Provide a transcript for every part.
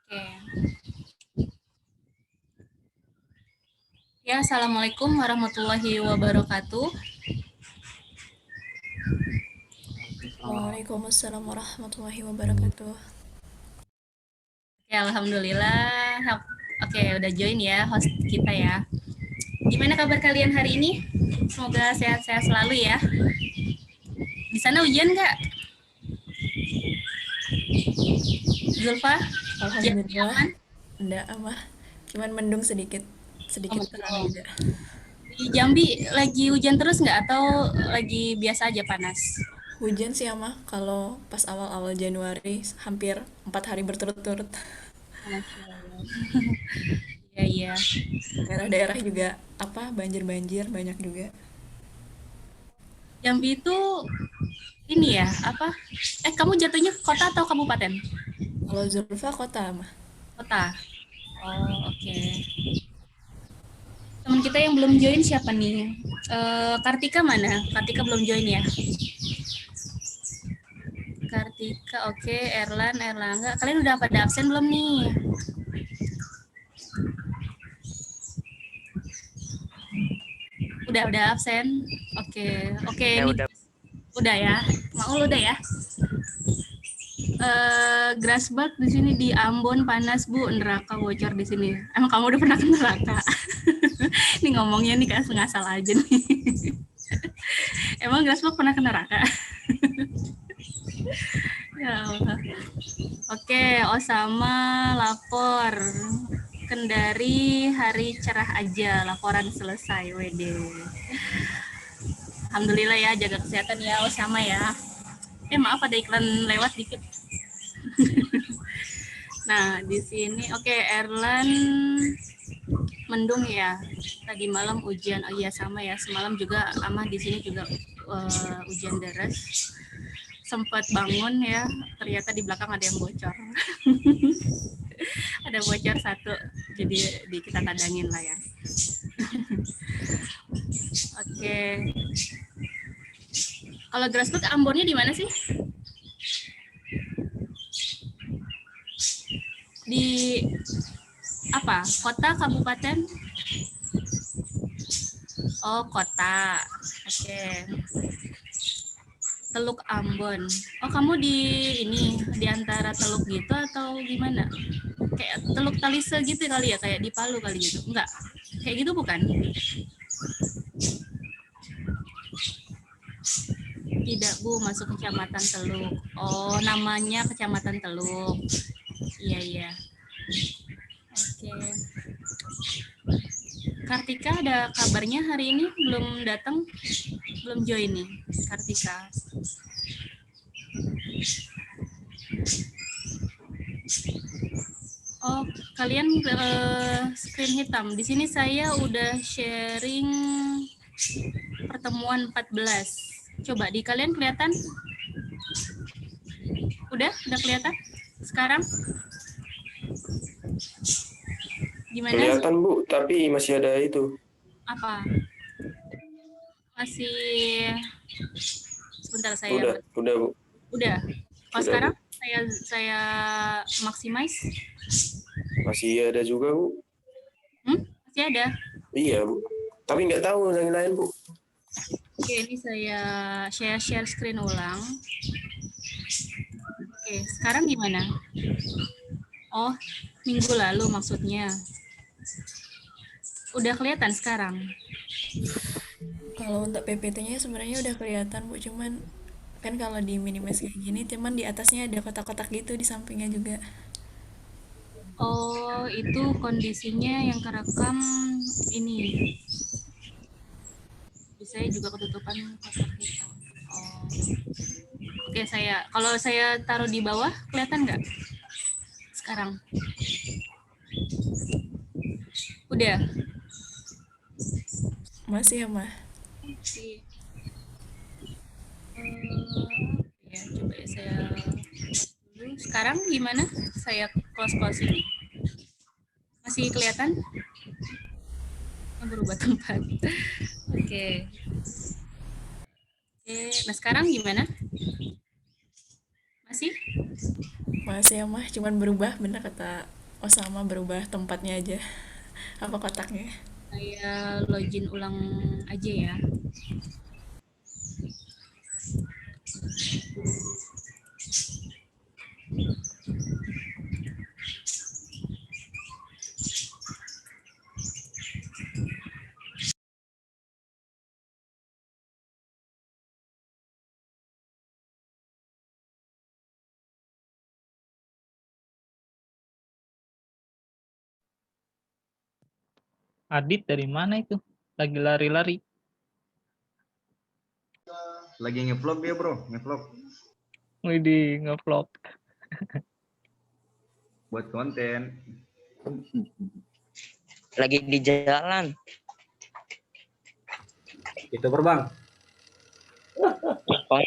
Oke. Ya, Assalamualaikum warahmatullahi wabarakatuh. Waalaikumsalam warahmatullahi wabarakatuh. Ya, Alhamdulillah. Oke, udah join ya host kita ya. Gimana kabar kalian hari ini? Semoga sehat-sehat selalu ya. Di sana hujan nggak, Zulfa? Jambi Alhamdulillah, aman? enggak apa, cuman mendung sedikit, Oh, sedikit terang mendung. juga. Di Jambi lagi hujan terus nggak atau lagi biasa aja panas? Hujan sih ama, kalau pas awal-awal Januari hampir 4 hari berturut-turut. Masya Allah. Iya, iya. Daerah-daerah juga apa banjir-banjir banyak juga. Jambi itu ini ya, apa? Kamu jatuhnya kota atau kabupaten? Kalau Zulfa kota ama, Kota. Oh, oke. Teman kita yang belum join siapa nih? Kartika mana? Kartika belum join ya? Kartika, oke. Erlan, Erlangga. Kalian udah pada absen belum nih? Udah absen. Oke, oke. Ya Ini udah. udah ya. Maul udah ya. Grasberg di sini di Ambon panas Bu, neraka bocor di sini. Emang kamu udah pernah ke neraka? Ini ngomongnya nih kayak ngasal aja nih. Emang Grasberg pernah ke neraka? Ya Allah. Oke, Osama lapor. Kendari hari cerah aja, laporan selesai. Wede. Alhamdulillah ya, jaga kesehatan ya Osama ya. Maaf ada iklan lewat dikit. Nah, di sini oke, Erlan mendung ya. Tadi malam hujan. Oh iya sama ya, semalam juga Amah di sini juga hujan deras. Sempat bangun ya, ternyata di belakang ada yang bocor. Ada bocor satu, jadi kita tadangin lah ya. Oke, kalau Grassberg Ambonnya di mana sih? Di apa? Kota, kabupaten? Oh, kota. Oke. Teluk Ambon. Oh, kamu di ini di antara teluk gitu atau gimana? Kayak Teluk Talise gitu kali ya, kayak di Palu kali gitu. Enggak. Kayak gitu bukan? Tidak, Bu, masuk Kecamatan Teluk. Oh, namanya Kecamatan Teluk. Iya, iya. Oke. Kartika ada kabarnya hari ini belum datang, belum join nih, Kartika. Oh, kalian screen hitam. Di sini saya udah sharing pertemuan 14. Coba di kalian kelihatan? Udah kelihatan? Sekarang gimana? Kelihatan Bu, tapi masih ada itu. Apa? Masih sebentar saya. Udah Bu, Udah. Kalau udah sekarang Bu. saya maximize. Masih ada juga Bu. Masih ada. Iya Bu. Tapi nggak tahu yang lain Bu. Oke, ini saya share screen ulang. Oke, sekarang gimana? Oh, minggu lalu maksudnya. Udah kelihatan sekarang? Kalau untuk PPT-nya sebenarnya udah kelihatan Bu, cuman kan kalau di minimize kayak gini, cuman di atasnya ada kotak-kotak gitu di sampingnya juga. Oh, itu kondisinya yang kerekam ini. Bisa juga ketutupan kotak hitam. Oh. Oke, kalau saya taruh di bawah kelihatan nggak sekarang? Udah. Masih ya mah. Si, ya, coba ya saya dulu. Sekarang gimana? Saya close ini. Masih kelihatan? Berubah tempat. Oke. Oke. Nah sekarang gimana? Masih? Masih ya mah, cuman berubah bener kata Oh sama, berubah tempatnya aja. Apa kotaknya? Saya login ulang aja ya. Adit dari mana itu? Lagi lari-lari. Lagi ngevlog ya bro, ngevlog Widih, nge-vlog. buat konten. Lagi di jalan. Itu bang. Oh,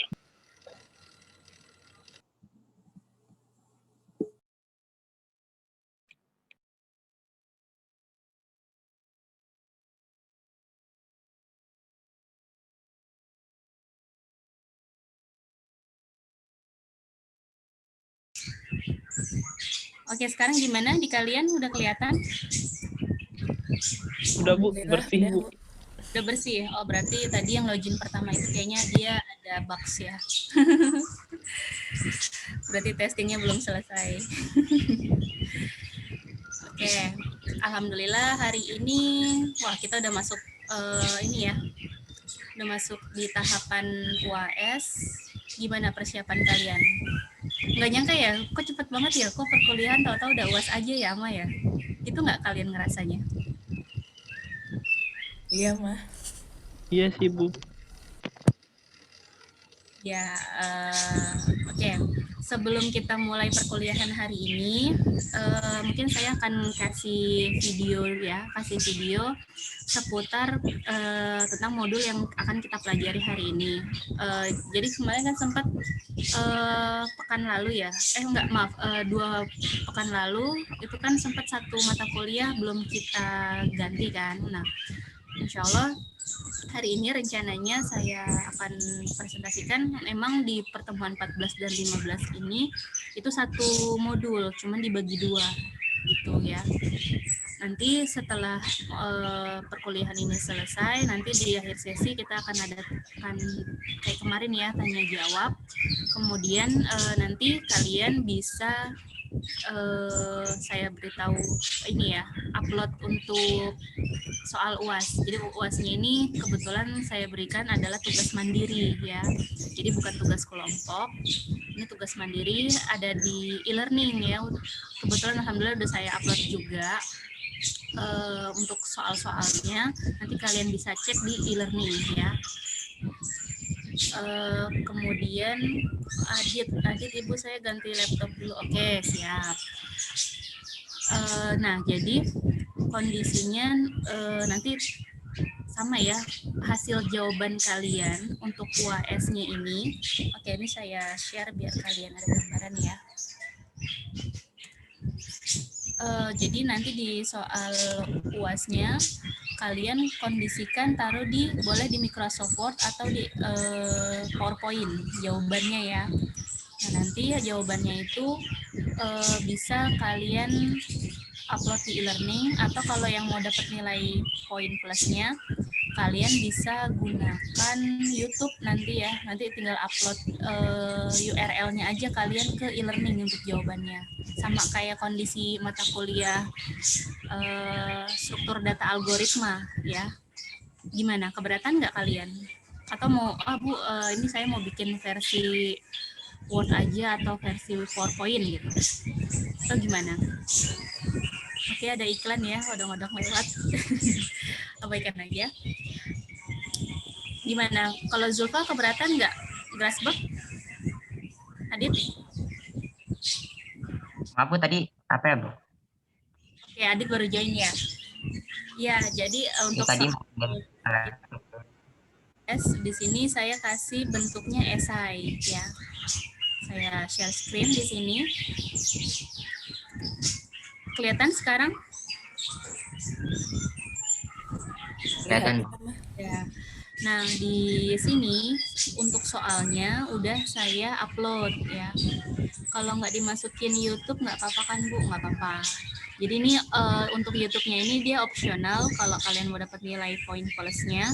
Oke, sekarang gimana di kalian? Udah kelihatan? Udah Bu, Alhamdulillah, bersih udah, Bu. Bu. Udah bersih. Oh, berarti tadi yang login pertama itu kayaknya dia ada bugs ya. Berarti testingnya belum selesai. Oke, alhamdulillah hari ini, wah kita udah masuk ini ya, udah masuk di tahapan UAS. Gimana persiapan kalian? Nggak nyangka ya, kok cepet banget ya, kok perkuliahan tahu-tahu udah UAS aja ya, Ama ya? Itu nggak kalian ngerasanya? Iya mah. Iya sih Bu. Ya, oke. Sebelum kita mulai perkuliahan hari ini, mungkin saya akan kasih video seputar tentang modul yang akan kita pelajari hari ini. Jadi kemarin kan sempat pekan lalu ya, maaf, 2 pekan lalu itu kan sempat satu mata kuliah belum kita ganti kan. Nah, insya Allah hari ini rencananya saya akan presentasikan memang di pertemuan 14 dan 15 ini itu satu modul, cuman dibagi 2 gitu ya. Nanti setelah perkuliahan ini selesai, nanti di akhir sesi kita akan adakan kayak kemarin ya, tanya jawab. Kemudian nanti kalian bisa saya beritahu ini ya, upload untuk soal UAS. Jadi UASnya ini kebetulan saya berikan adalah tugas mandiri ya. Jadi bukan tugas kelompok. Ini tugas mandiri, ada di e-learning ya. Kebetulan alhamdulillah udah saya upload juga untuk soal-soalnya. Nanti kalian bisa cek di e-learning ya. Kemudian Adit ibu saya ganti laptop dulu. Oke, siap. Nah, jadi kondisinya nanti sama ya, hasil jawaban kalian untuk UAS-nya ini. Oke, ini saya share biar kalian ada gambaran ya. Jadi nanti di soal UAS-nya kalian kondisikan taruh boleh di Microsoft Word atau di PowerPoint jawabannya ya. Nah, nanti jawabannya itu bisa kalian upload di e-learning, atau kalau yang mau dapat nilai poin plusnya kalian bisa gunakan YouTube nanti ya. Nanti tinggal upload URL-nya aja kalian ke e-learning untuk jawabannya. Sama kayak kondisi mata kuliah struktur data algoritma ya. Gimana, keberatan nggak kalian? Atau mau, Bu, ini saya mau bikin versi Word aja atau versi PowerPoint gitu. Atau gimana? Oke, ada iklan ya, odong-odong lewat. Abaikan aja. Gimana? Kalau Zulfa keberatan nggak? Grasberg? Adit? maaf Bu, tadi apa ya Bu? Oke, Adit baru join ya. Ya, jadi untuk Tadi di sini saya kasih bentuknya esai ya. Saya share screen di sini. Kelihatan sekarang? kelihatan. Ya. Nah, di sini untuk soalnya udah saya upload ya. Kalau nggak dimasukin YouTube nggak apa-apa kan Bu? Nggak apa-apa. Jadi ini untuk YouTube-nya ini dia opsional. Kalau kalian mau dapat nilai poin plusnya,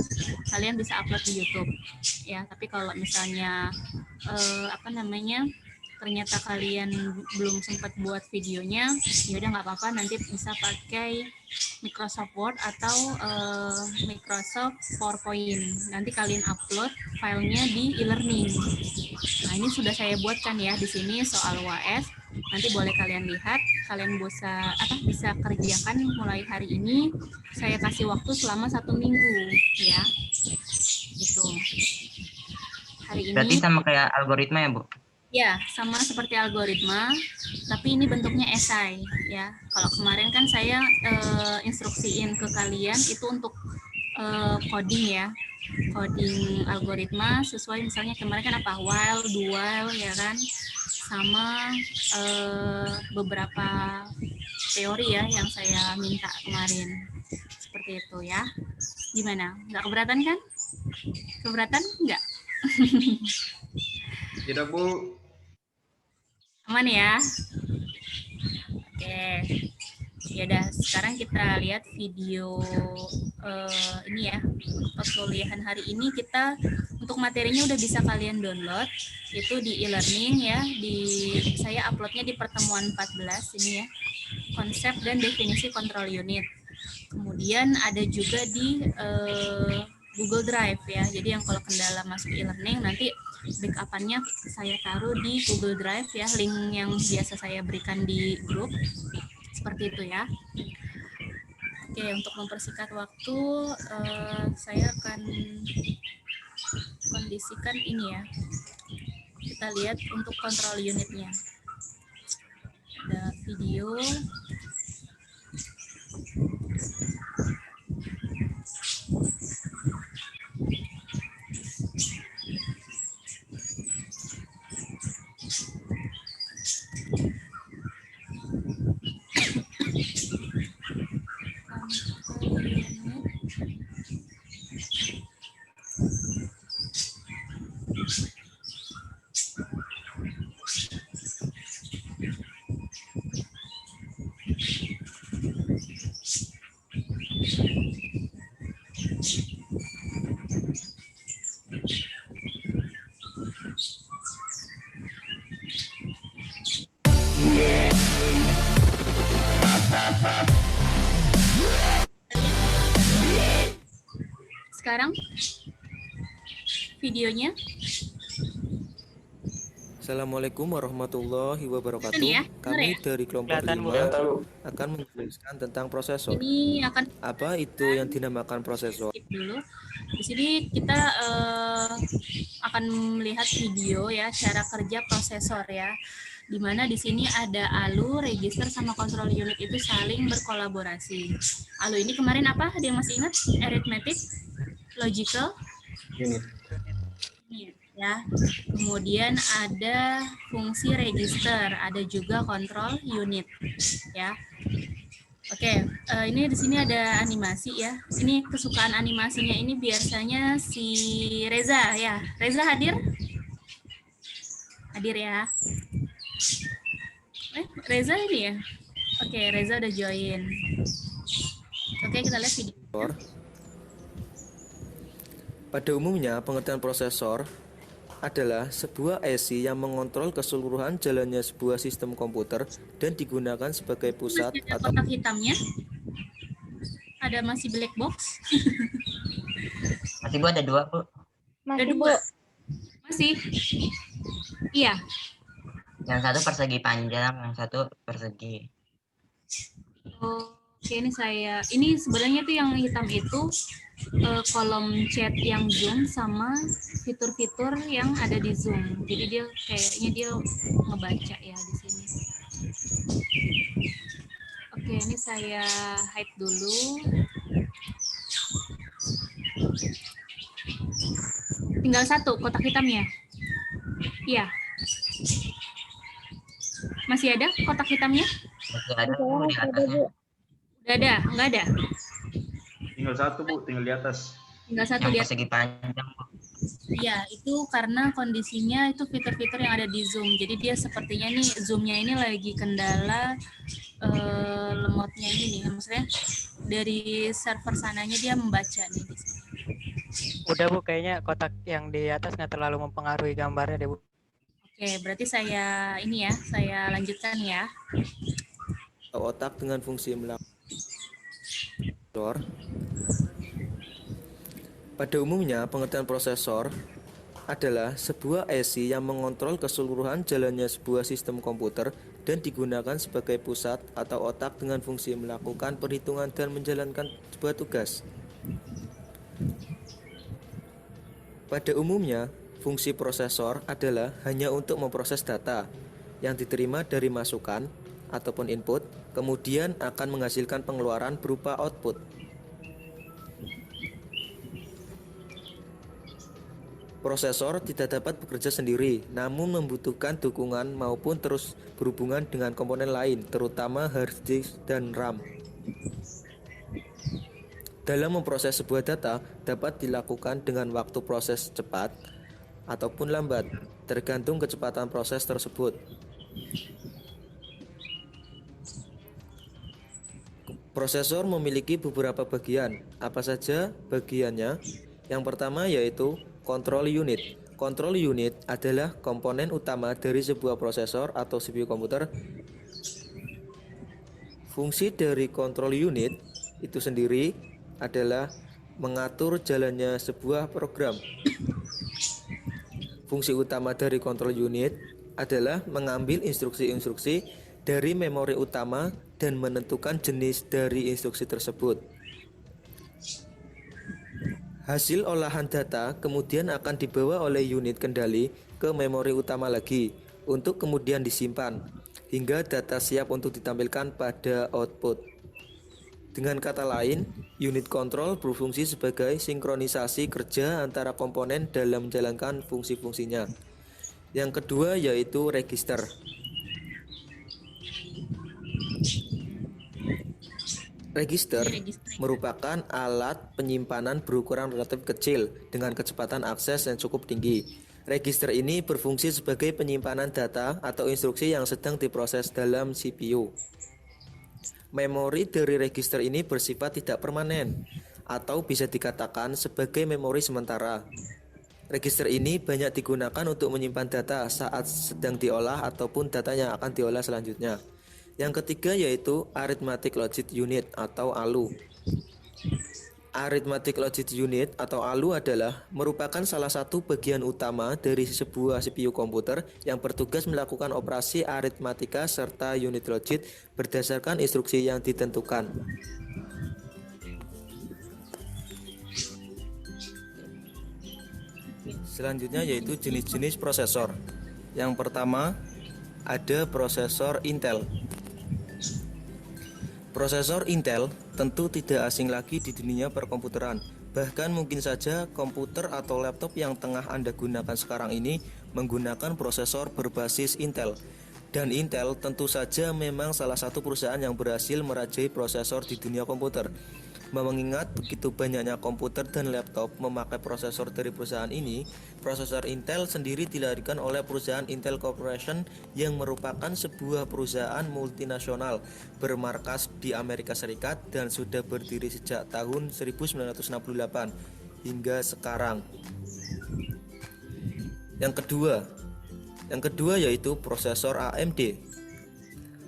kalian bisa upload di YouTube. Ya, tapi kalau misalnya ternyata kalian belum sempat buat videonya, ya udah nggak apa-apa, nanti bisa pakai Microsoft Word atau Microsoft PowerPoint. Nanti kalian upload filenya di e-learning. Nah, ini sudah saya buatkan ya di sini soal UAS. Nanti boleh kalian lihat, kalian bisa kerjakan mulai hari ini. Saya kasih waktu selama 1 minggu ya. Gitu. Hari Berarti ini sama kayak algoritma ya, Bu? ya, sama seperti algoritma, tapi ini bentuknya esai ya. Kalau kemarin kan saya instruksiin ke kalian itu untuk coding ya. Coding algoritma sesuai misalnya kemarin kan apa? While, do while ya kan. Sama beberapa teori ya yang saya minta kemarin. Seperti itu ya. Gimana? Nggak keberatan kan? Keberatan? Nggak? Tidak, Bu. Aman ya? Oke. Ya udah, sekarang kita lihat video ini ya. Perkuliahan hari ini kita untuk materinya udah bisa kalian download itu di e-learning ya. Saya uploadnya di pertemuan 14 ini ya. Konsep dan definisi kontrol unit. Kemudian ada juga di Google Drive ya. Jadi yang kalau kendala masuk e-learning nanti backup-annya saya taruh di Google Drive ya, link yang biasa saya berikan di grup. Seperti itu ya. Oke, untuk mempersingkat waktu saya akan kondisikan ini ya. Kita lihat untuk kontrol unitnya. Ada video. Sekarang videonya. Assalamualaikum warahmatullahi wabarakatuh. Ya, Kami dari kelompok Kelihatan, Bu. 5 akan menjelaskan tentang prosesor. Ini akan Apa itu yang dinamakan prosesor? skip dulu. Di sini kita akan melihat video ya cara kerja prosesor ya. Dimana di sini ada ALU, register sama control unit itu saling berkolaborasi. ALU ini kemarin apa? Ada yang masih ingat? Arithmetic, logical, Unit. ya. Kemudian ada fungsi register, ada juga control unit ya. Oke, ini di sini ada animasi ya. Ini kesukaan animasinya ini biasanya si Reza ya. Reza hadir? Hadir ya. Reza ini ya. Oke, Reza udah join. Oke, kita lihat video. Pada umumnya, pengertian prosesor adalah sebuah IC yang mengontrol keseluruhan jalannya sebuah sistem komputer dan digunakan sebagai pusat Masih ada atau kotak hitamnya. Ada masih black box. Masih, Bu, ada 2, Bu. Ada 2. Masih. Iya. Yang satu persegi panjang, yang satu persegi. Oke, ini sebenarnya tuh yang hitam itu kolom chat yang Zoom sama fitur-fitur yang ada di Zoom. Jadi dia ngebaca ya di sini. Oke, ini saya hide dulu. Tinggal 1 kotak hitamnya. Iya. Masih ada kotak hitamnya? Masih ada, Bu, di atasnya. Udah ada? Enggak ada? Tinggal 1, Bu. Tinggal di atas. Tinggal 1 Yang di atas. persegi panjang, Bu. Iya, itu karena kondisinya itu fitur-fitur yang ada di Zoom. Jadi dia sepertinya nih Zoom-nya ini lagi kendala lemotnya ini nih. Maksudnya dari server sananya dia membaca nih di sini. Udah Bu, kayaknya kotak yang di atas nggak terlalu mempengaruhi gambarnya deh Bu. Oke, berarti saya ini ya, saya lanjutkan ya. Otak dengan fungsi melakukan. Pada umumnya, pengertian prosesor adalah sebuah IC yang mengontrol keseluruhan jalannya sebuah sistem komputer dan digunakan sebagai pusat atau otak dengan fungsi melakukan perhitungan dan menjalankan sebuah tugas. Pada umumnya, fungsi prosesor adalah hanya untuk memproses data yang diterima dari masukan ataupun input, kemudian akan menghasilkan pengeluaran berupa output. Prosesor tidak dapat bekerja sendiri, namun membutuhkan dukungan maupun terus berhubungan dengan komponen lain, terutama hard disk dan RAM. Dalam memproses sebuah data dapat dilakukan dengan waktu proses cepat ataupun lambat, tergantung kecepatan proses tersebut. Prosesor memiliki beberapa bagian. Apa saja bagiannya? Yang pertama yaitu control unit. Control unit adalah komponen utama dari sebuah prosesor atau CPU komputer. Fungsi dari control unit itu sendiri adalah mengatur jalannya sebuah program. Fungsi utama dari control unit adalah mengambil instruksi-instruksi dari memori utama dan menentukan jenis dari instruksi tersebut. Hasil olahan data kemudian akan dibawa oleh unit kendali ke memori utama lagi untuk kemudian disimpan hingga data siap untuk ditampilkan pada output. Dengan kata lain, unit kontrol berfungsi sebagai sinkronisasi kerja antara komponen dalam menjalankan fungsi-fungsinya. Yang kedua yaitu register. Register merupakan alat penyimpanan berukuran relatif kecil dengan kecepatan akses yang cukup tinggi. Register ini berfungsi sebagai penyimpanan data atau instruksi yang sedang diproses dalam CPU. Memori dari register ini bersifat tidak permanen atau bisa dikatakan sebagai memori sementara. Register ini banyak digunakan untuk menyimpan data saat sedang diolah ataupun data yang akan diolah selanjutnya. Yang ketiga yaitu Arithmetic Logic Unit atau ALU. Arithmetic Logic Unit atau ALU adalah merupakan salah satu bagian utama dari sebuah CPU komputer yang bertugas melakukan operasi aritmatika serta unit logic berdasarkan instruksi yang ditentukan. Selanjutnya yaitu jenis-jenis prosesor. Yang pertama ada prosesor Intel. Prosesor Intel tentu tidak asing lagi di dunia perkomputeran. Bahkan mungkin saja komputer atau laptop yang tengah Anda gunakan sekarang ini menggunakan prosesor berbasis Intel. Dan Intel tentu saja memang salah satu perusahaan yang berhasil merajai prosesor di dunia komputer. Mengingat begitu banyaknya komputer dan laptop memakai prosesor dari perusahaan ini, prosesor Intel sendiri dilahirkan oleh perusahaan Intel Corporation yang merupakan sebuah perusahaan multinasional bermarkas di Amerika Serikat dan sudah berdiri sejak tahun 1968 hingga sekarang. Yang kedua yaitu prosesor AMD.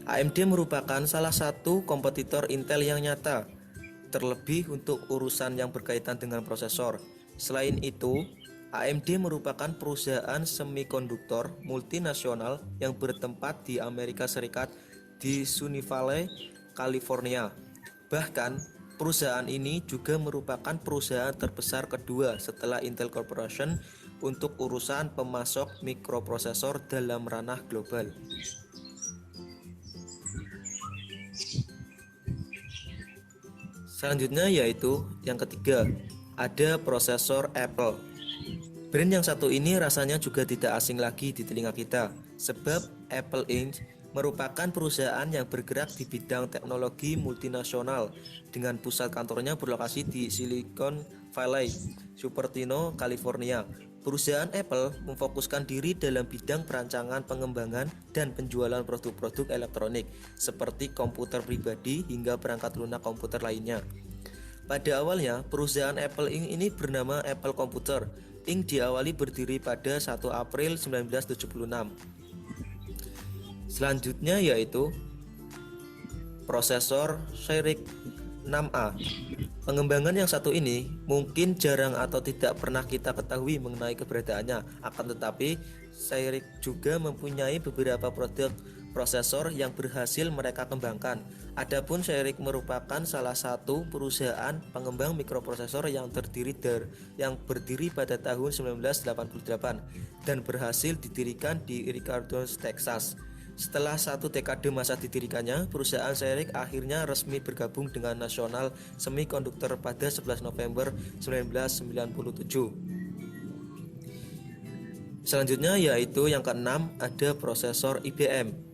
AMD merupakan salah satu kompetitor Intel yang nyata, terlebih untuk urusan yang berkaitan dengan prosesor. Selain itu, AMD merupakan perusahaan semikonduktor multinasional yang bertempat di Amerika Serikat di Sunny Valley, California. Bahkan, perusahaan ini juga merupakan perusahaan terbesar kedua setelah Intel Corporation untuk urusan pemasok mikroprosesor dalam ranah global. Selanjutnya yaitu yang ketiga, ada prosesor Apple. Brand yang satu ini rasanya juga tidak asing lagi di telinga kita, sebab Apple Inc. merupakan perusahaan yang bergerak di bidang teknologi multinasional dengan pusat kantornya berlokasi di Silicon Valley, Cupertino, California. Perusahaan Apple memfokuskan diri dalam bidang perancangan, pengembangan, dan penjualan produk-produk elektronik seperti komputer pribadi hingga perangkat lunak komputer lainnya. Pada awalnya, perusahaan Apple Inc. ini bernama Apple Computer Inc. diawali berdiri pada 1 April 1976. Selanjutnya yaitu prosesor Cyrix 6A. Pengembangan yang satu ini mungkin jarang atau tidak pernah kita ketahui mengenai keberadaannya. Akan tetapi, Cyrix juga mempunyai beberapa produk prosesor yang berhasil mereka kembangkan. Adapun Cyrix merupakan salah satu perusahaan pengembang mikroprosesor yang berdiri pada tahun 1988 dan berhasil didirikan di Ricardo, Texas. Setelah 1 dekade masa didirikannya, perusahaan Cyrix akhirnya resmi bergabung dengan National Semiconductor pada 11 November 1997. Selanjutnya yaitu yang keenam, ada prosesor IBM.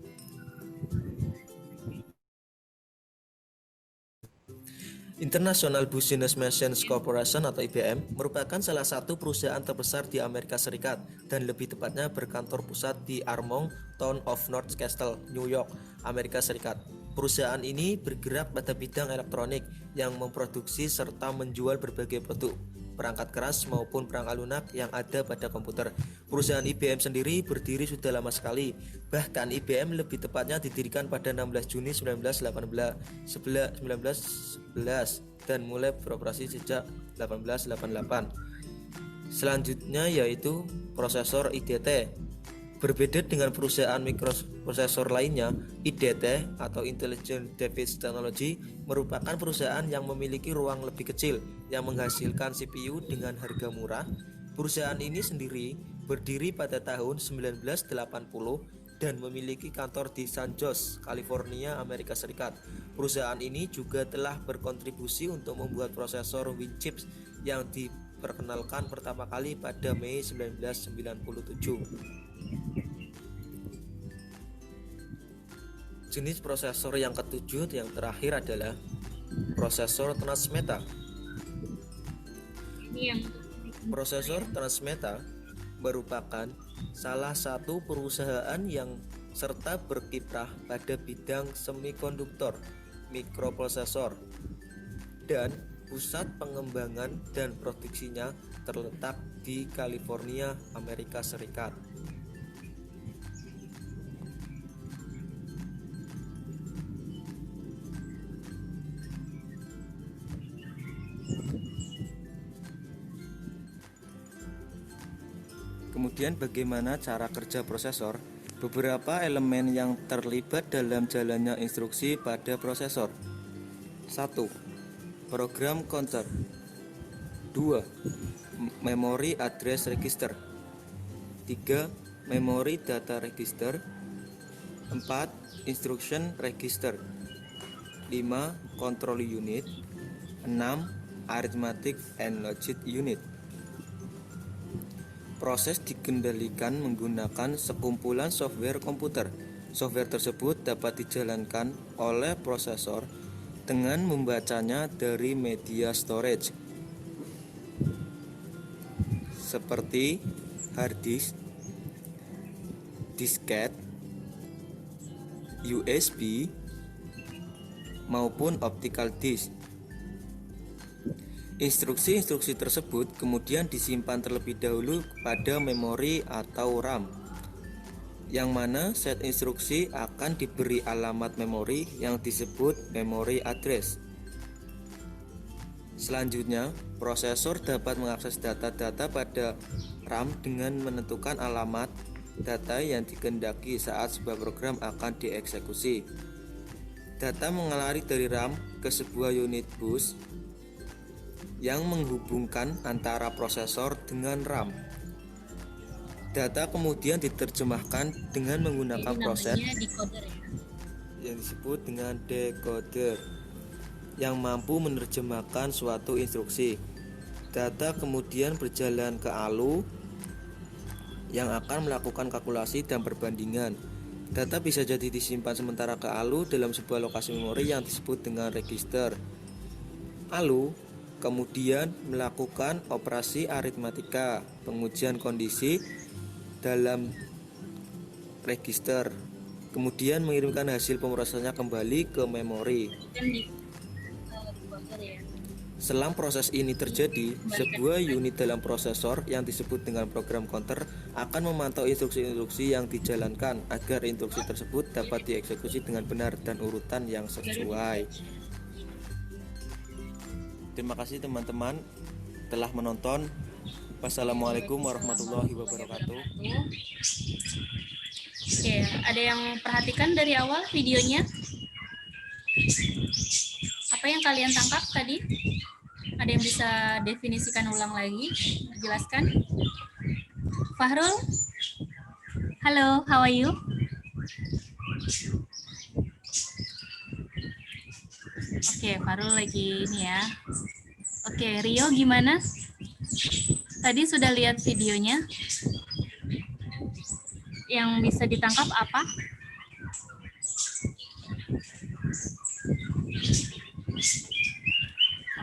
International Business Machines Corporation atau IBM merupakan salah satu perusahaan terbesar di Amerika Serikat dan lebih tepatnya berkantor pusat di Armonk Town of North Castle, New York, Amerika Serikat. Perusahaan ini bergerak pada bidang elektronik yang memproduksi serta menjual berbagai produk perangkat keras maupun perangkat lunak yang ada pada komputer. Perusahaan IBM sendiri berdiri sudah lama sekali. Bahkan IBM lebih tepatnya didirikan pada 16 Juni 1911 dan mulai beroperasi sejak 1888. Selanjutnya yaitu prosesor IDT. Berbeda dengan perusahaan mikroprosesor lainnya, IDT atau Intelligent Device Technology merupakan perusahaan yang memiliki ruang lebih kecil yang menghasilkan CPU dengan harga murah. Perusahaan ini sendiri berdiri pada tahun 1980 dan memiliki kantor di San Jose, California, Amerika Serikat. Perusahaan ini juga telah berkontribusi untuk membuat prosesor Winchips yang diperkenalkan pertama kali pada Mei 1997. Jenis prosesor yang ketujuh yang terakhir adalah prosesor Transmeta. Prosesor Transmeta merupakan salah satu perusahaan yang serta berkiprah pada bidang semikonduktor, mikroprosesor, dan pusat pengembangan dan produksinya terletak di California, Amerika Serikat. Kemudian bagaimana cara kerja prosesor? Beberapa elemen yang terlibat dalam jalannya instruksi pada prosesor. 1. Program counter. 2. Memory address register. 3. Memory data register. 4. Instruction register. 5. Control unit. 6. Arithmetic and logic unit. Proses dikendalikan menggunakan sekumpulan software komputer. Software tersebut dapat dijalankan oleh prosesor dengan membacanya dari media storage seperti hard disk, disket, USB, maupun optical disk. Instruksi-instruksi tersebut kemudian disimpan terlebih dahulu pada memori atau RAM, yang mana set instruksi akan diberi alamat memori yang disebut memory address. Selanjutnya, prosesor dapat mengakses data-data pada RAM dengan menentukan alamat data yang dikehendaki saat sebuah program akan dieksekusi. Data mengalir dari RAM ke sebuah unit bus yang menghubungkan antara prosesor dengan RAM. Data kemudian diterjemahkan dengan menggunakan proses yang disebut dengan decoder yang mampu menerjemahkan suatu instruksi. Data kemudian berjalan ke ALU yang akan melakukan kalkulasi dan perbandingan. Data bisa jadi disimpan sementara ke ALU dalam sebuah lokasi memori yang disebut dengan register. ALU kemudian melakukan operasi aritmatika, pengujian kondisi dalam register, kemudian mengirimkan hasil pemrosesannya kembali ke memori. Dan di komputer ya. Selang proses ini terjadi, sebuah unit dalam prosesor yang disebut dengan program counter akan memantau instruksi-instruksi yang dijalankan agar instruksi tersebut dapat dieksekusi dengan benar dan urutan yang sesuai. Terima kasih teman-teman telah menonton. Wassalamualaikum warahmatullahi wabarakatuh. Oke, ada yang perhatikan dari awal videonya? Apa yang kalian tangkap tadi? Ada yang bisa definisikan ulang lagi? Jelaskan. Fahrul? Halo, how are you? Oke, Fahrul lagi ini ya. Oke, Rio gimana? Tadi sudah lihat videonya? Yang bisa ditangkap apa?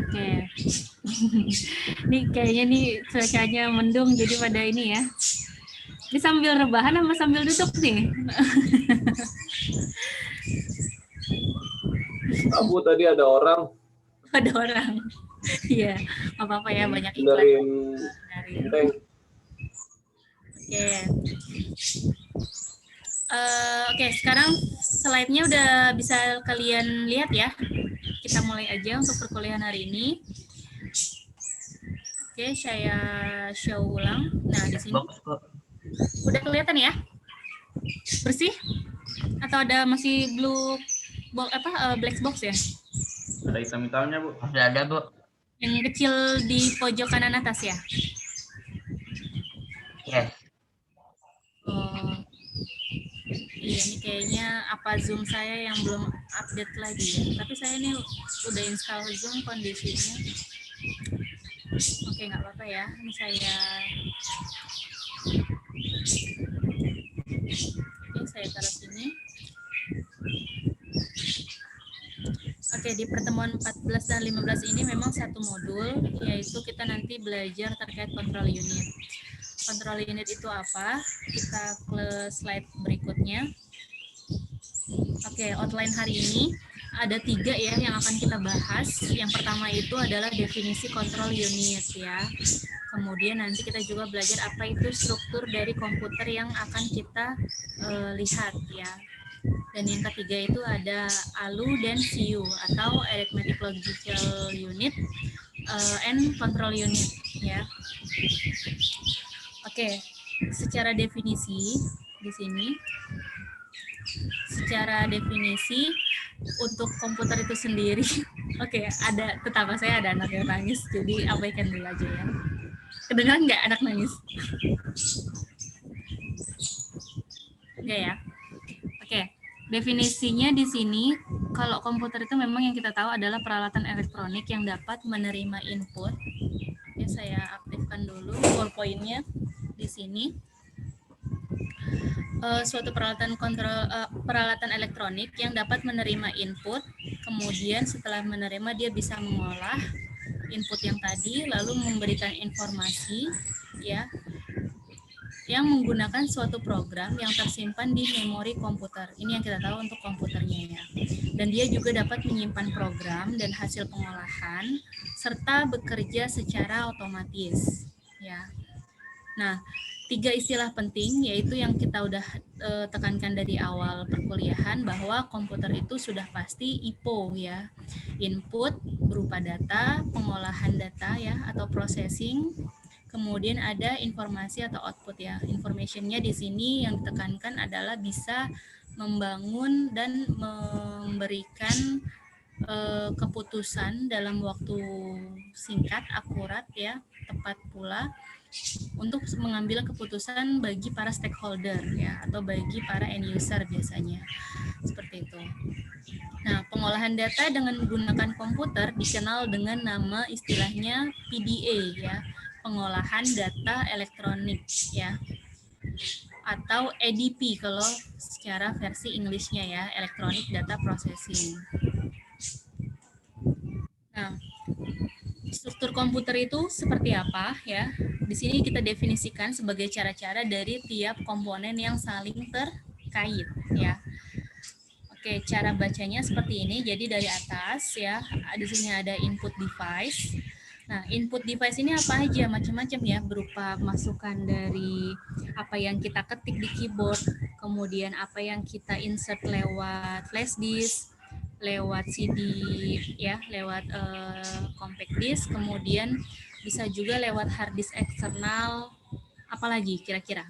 Oke. Nih kayaknya nih cuacanya mendung jadi pada ini ya. Ini sambil rebahan sama sambil duduk nih? Abu tadi ada orang Ada orang. Iya, nggak apa-apa ya, banyak iklan. benerin Benerin. tank. Oke. Oke, sekarang slide-nya udah bisa kalian lihat ya. Kita mulai aja untuk perkuliahan hari ini. Oke, saya show ulang. Nah, di sini Box kok. udah kelihatan ya? Bersih? Atau ada masih black box ya? Ada hitam-hitamnya, Bu. Sudah ada, Bu. Yang kecil di pojok kanan atas ya? Yes. Oh. Iya, ini kayaknya apa Zoom saya yang belum update lagi ya. Tapi saya ini udah install Zoom kondisinya. Oke, nggak apa-apa ya. Ini saya... Oke, saya taruh sini. Oke, di pertemuan 14 dan 15 ini memang satu modul, yaitu kita nanti belajar terkait control unit. Control unit itu apa? Kita ke slide berikutnya. Oke, outline hari ini ada 3 ya yang akan kita bahas. Yang pertama itu adalah definisi control unit ya. Kemudian nanti kita juga belajar apa itu struktur dari komputer yang akan kita lihat ya. Dan yang ketiga itu ada ALU dan CU atau Arithmetic Logical Unit and Control Unit ya. Oke, secara definisi di sini, secara definisi untuk komputer itu sendiri, oke, ada tetangga saya ada anak yang nangis, jadi abaikan dulu aja ya. Kedengeran nggak anak nangis? Oke ya. Oke, definisinya di sini, kalau komputer itu memang yang kita tahu adalah peralatan elektronik yang dapat menerima input. Oke, saya aktifkan dulu ballpoint-nya di sini. Suatu peralatan peralatan elektronik yang dapat menerima input, kemudian setelah menerima dia bisa mengolah input yang tadi, lalu memberikan informasi, ya, yang menggunakan suatu program yang tersimpan di memori komputer. Ini yang kita tahu untuk komputernya ya. Dan dia juga dapat menyimpan program dan hasil pengolahan serta bekerja secara otomatis ya. Nah, 3 istilah penting yaitu yang kita udah tekankan dari awal perkuliahan bahwa komputer itu sudah pasti IPO ya. Input berupa data, pengolahan data ya atau processing. Kemudian ada informasi atau output ya. Information-nya di sini yang ditekankan adalah bisa membangun dan memberikan keputusan dalam waktu singkat, akurat ya, tepat pula untuk mengambil keputusan bagi para stakeholder ya atau bagi para end user biasanya. Seperti itu. Nah, pengolahan data dengan menggunakan komputer dikenal dengan nama istilahnya PDA ya. Pengolahan data elektronik ya, atau EDP kalau secara versi Inggrisnya ya, Electronic Data Processing. Nah, struktur komputer itu seperti apa ya? Di sini kita definisikan sebagai cara-cara dari tiap komponen yang saling terkait ya. Oke, cara bacanya seperti ini. Jadi dari atas ya, di sini ada input device. Nah, input device ini apa aja? Macam-macam ya, berupa masukan dari apa yang kita ketik di keyboard, kemudian apa yang kita insert lewat flash disk, lewat CD ya, lewat compact disk, kemudian bisa juga lewat hard disk eksternal. Apalagi kira-kira?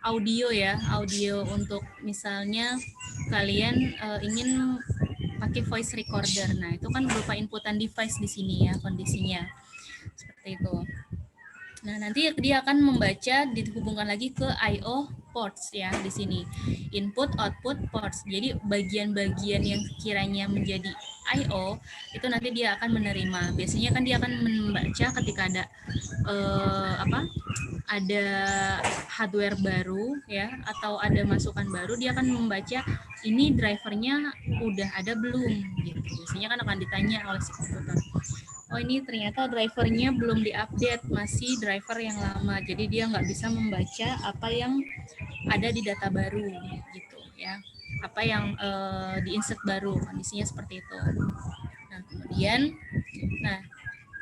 Audio ya, audio untuk misalnya kalian ingin pakai voice recorder. Nah, itu kan berupa inputan device di sini ya kondisinya. Seperti itu. Nah, nanti dia akan membaca dihubungkan lagi ke I/O ports ya di sini. Input output ports. Jadi bagian-bagian yang kiranya menjadi I/O itu nanti dia akan menerima. Biasanya kan dia akan membaca ketika ada ada hardware baru ya, atau ada masukan baru, dia akan membaca ini drivernya udah ada belum gitu. Biasanya kan akan ditanya oleh si komputer. Oh, ini ternyata drivernya belum diupdate, masih driver yang lama, jadi dia nggak bisa membaca apa yang ada di data baru gitu ya, apa yang di-insert baru, kondisinya seperti itu. Nah, kemudian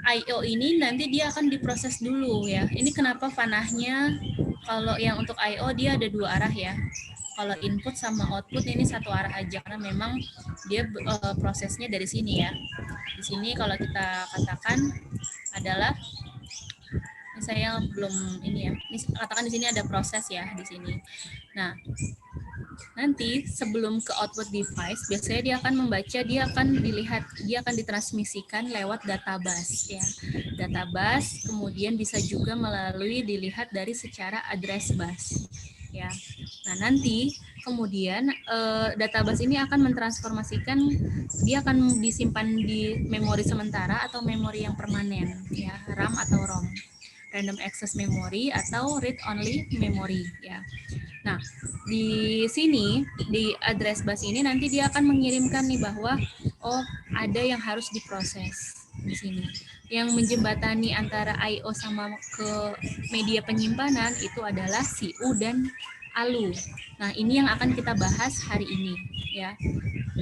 I/O ini nanti dia akan diproses dulu ya. Ini kenapa panahnya kalau yang untuk I/O dia ada dua arah ya. Kalau input sama output ini satu arah aja, karena memang dia prosesnya dari sini ya. Di sini kalau kita katakan adalah, ini saya belum ini ya. Ini katakan di sini ada proses ya di sini. Nah, nanti sebelum ke output device, biasanya dia akan membaca, dia akan dilihat, dia akan ditransmisikan lewat databus ya. Databus kemudian bisa juga melalui dilihat dari secara address bus ya. Nah, nanti kemudian databus ini akan mentransformasikan, dia akan disimpan di memori sementara atau memori yang permanen ya, RAM atau ROM, random access memory atau read only memory ya. Nah, di sini di address bus ini nanti dia akan mengirimkan nih bahwa oh, ada yang harus diproses di sini. Yang menjembatani antara I/O sama ke media penyimpanan itu adalah CU dan ALU. Nah, ini yang akan kita bahas hari ini ya.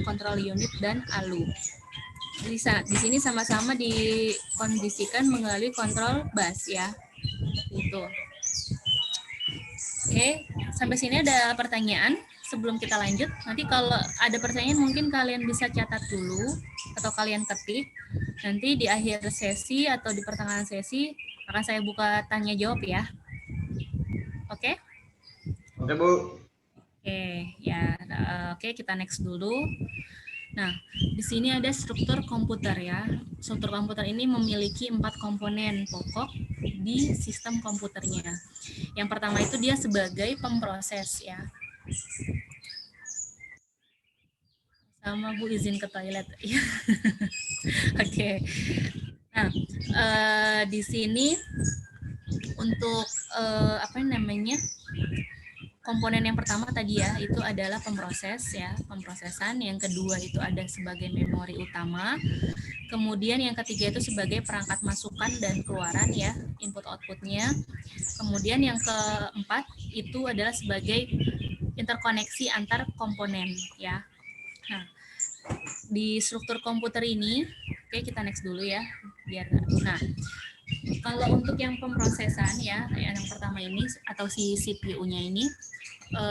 Control unit dan ALU. Di sini sama-sama dikondisikan melalui control bus ya. Itu. Oke, sampai sini ada pertanyaan sebelum kita lanjut. Nanti kalau ada pertanyaan mungkin kalian bisa catat dulu atau kalian ketik. Nanti di akhir sesi atau di pertengahan sesi akan saya buka tanya jawab ya. Oke? Oke, Bu. Oke, ya. Oke, kita next dulu. Nah, di sini ada struktur komputer ya. Struktur komputer ini memiliki 4 komponen pokok di sistem komputernya. Yang pertama itu dia sebagai pemproses ya. Sama Bu, izin ke toilet. Oke. Nah, di sini untuk komponen yang pertama tadi ya, itu adalah pemproses ya, pemprosesan. Yang kedua itu ada sebagai memori utama. Kemudian yang ketiga itu sebagai perangkat masukan dan keluaran ya, input outputnya. Kemudian yang keempat itu adalah sebagai interkoneksi antar komponen ya. Nah, di struktur komputer ini, oke, kita next dulu ya, nah, kalau untuk yang pemrosesan ya, yang pertama ini atau si CPU-nya ini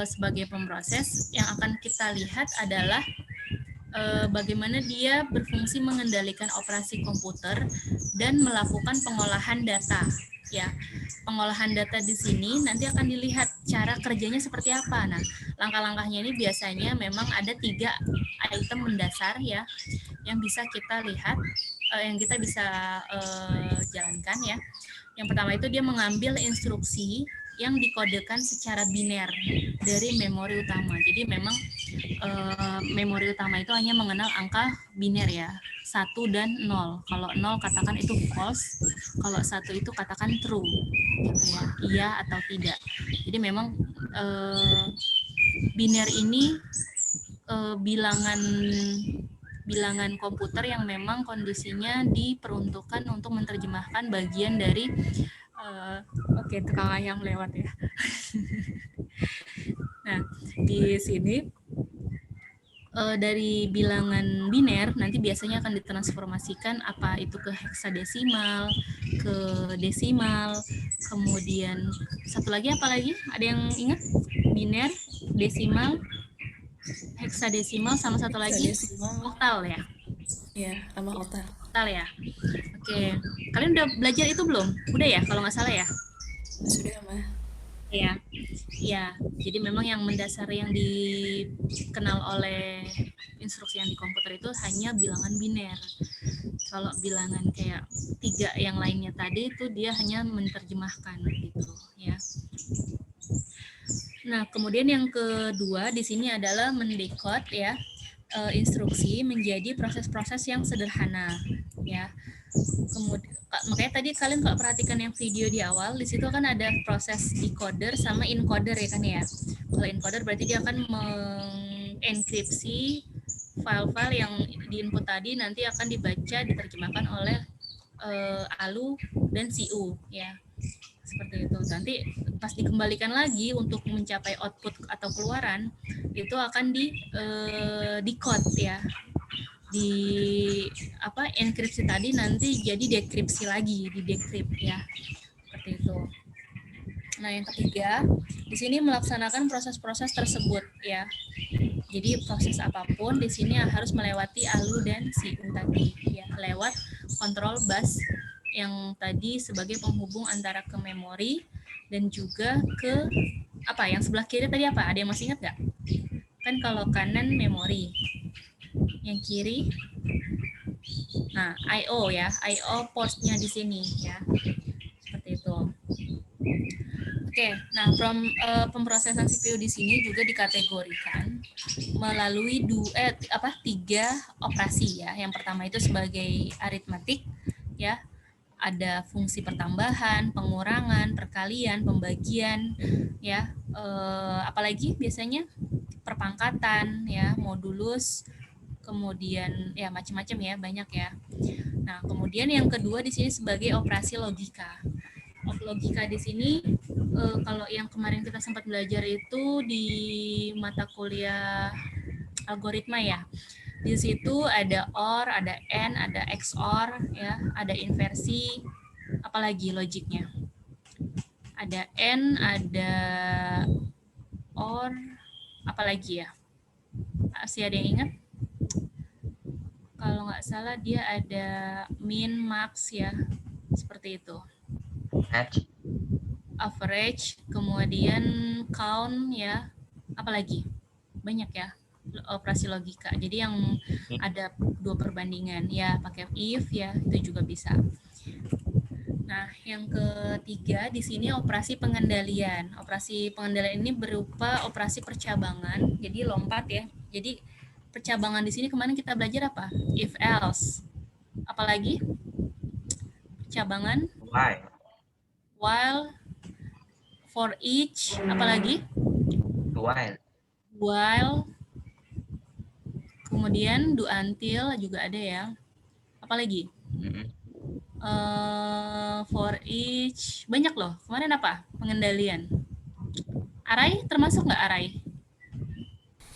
sebagai pemproses, yang akan kita lihat adalah bagaimana dia berfungsi mengendalikan operasi komputer dan melakukan pengolahan data ya. Pengolahan data di sini nanti akan dilihat cara kerjanya seperti apa. Nah, langkah-langkahnya ini biasanya memang ada 3 item mendasar ya yang bisa kita lihat, yang kita bisa jalankan ya. Yang pertama itu dia mengambil instruksi yang dikodekan secara biner dari memori utama. Jadi memang memori utama itu hanya mengenal angka biner ya, 1 dan 0. Kalau 0 katakan itu false, kalau 1 itu katakan true, gitu ya, iya atau tidak. Jadi memang biner ini bilangan komputer yang memang kondisinya diperuntukkan untuk menerjemahkan bagian dari oke, tukang ayam lewat ya. Nah, di sini dari bilangan biner nanti biasanya akan ditransformasikan apa itu ke heksadesimal, ke desimal, kemudian satu lagi apa lagi? Ada yang ingat? Biner, desimal, heksadesimal, sama satu lagi Heksadesimal. oktal ya. Ya, sama oktal. Oktal ya. Oke, kalian udah belajar itu belum? Udah ya, kalau nggak salah ya. Sudah mah. Ya, ya. Jadi memang yang mendasar yang dikenal oleh instruksi yang di komputer itu hanya bilangan biner. Kalau bilangan kayak 3 yang lainnya tadi itu dia hanya menerjemahkan gitu ya. Nah, kemudian yang kedua di sini adalah mendekod ya instruksi menjadi proses-proses yang sederhana ya. Kemudian makanya tadi kalian kalau perhatikan yang video di awal di situ kan ada proses decoder sama encoder ya kan ya. Kalau encoder berarti dia akan mengenkripsi file-file yang diinput tadi nanti akan dibaca diterjemahkan oleh ALU dan CU ya. Seperti itu. Nanti pas dikembalikan lagi untuk mencapai output atau keluaran itu akan di decode ya. Di enkripsi tadi nanti jadi dekripsi lagi, di decrypt ya. Seperti itu. Nah, yang ketiga, di sini melaksanakan proses-proses tersebut ya. Jadi proses apapun di sini harus melewati ALU dan CU tadi ya, lewat kontrol bus yang tadi sebagai penghubung antara ke memori dan juga ke yang sebelah kiri tadi apa? Ada yang masih ingat nggak? Kan kalau kanan memori, yang kiri, nah I/O ya, I/O portnya di sini ya, seperti itu. Oke, nah pemrosesan CPU di sini juga dikategorikan melalui 3 operasi ya. Yang pertama itu sebagai aritmetik ya. Ada fungsi pertambahan, pengurangan, perkalian, pembagian, ya, apalagi biasanya perpangkatan, ya, modulus, kemudian ya macam-macam ya, banyak ya. Nah, kemudian yang kedua di sini sebagai operasi logika. Logika di sini kalau yang kemarin kita sempat belajar itu di mata kuliah algoritma ya. Di situ ada OR, ada AND, ada XOR, ya, ada inversi, apalagi logiknya. Ada AND, ada OR, apalagi ya? Masih ada yang ingat? Kalau nggak salah dia ada min, max ya, seperti itu. Average, kemudian count ya, apalagi? Banyak ya. Operasi logika. Jadi yang ada 2 perbandingan ya, pakai if ya, itu juga bisa. Nah, yang ketiga di sini operasi pengendalian. Operasi pengendalian ini berupa operasi percabangan. Jadi lompat ya. Jadi percabangan di sini kemarin kita belajar apa? If else. Apalagi? Percabangan? While, for each, apalagi? While. Kemudian do until juga ada ya. Apalagi? For each. Banyak loh. Kemarin apa? Pengendalian. Array termasuk nggak array?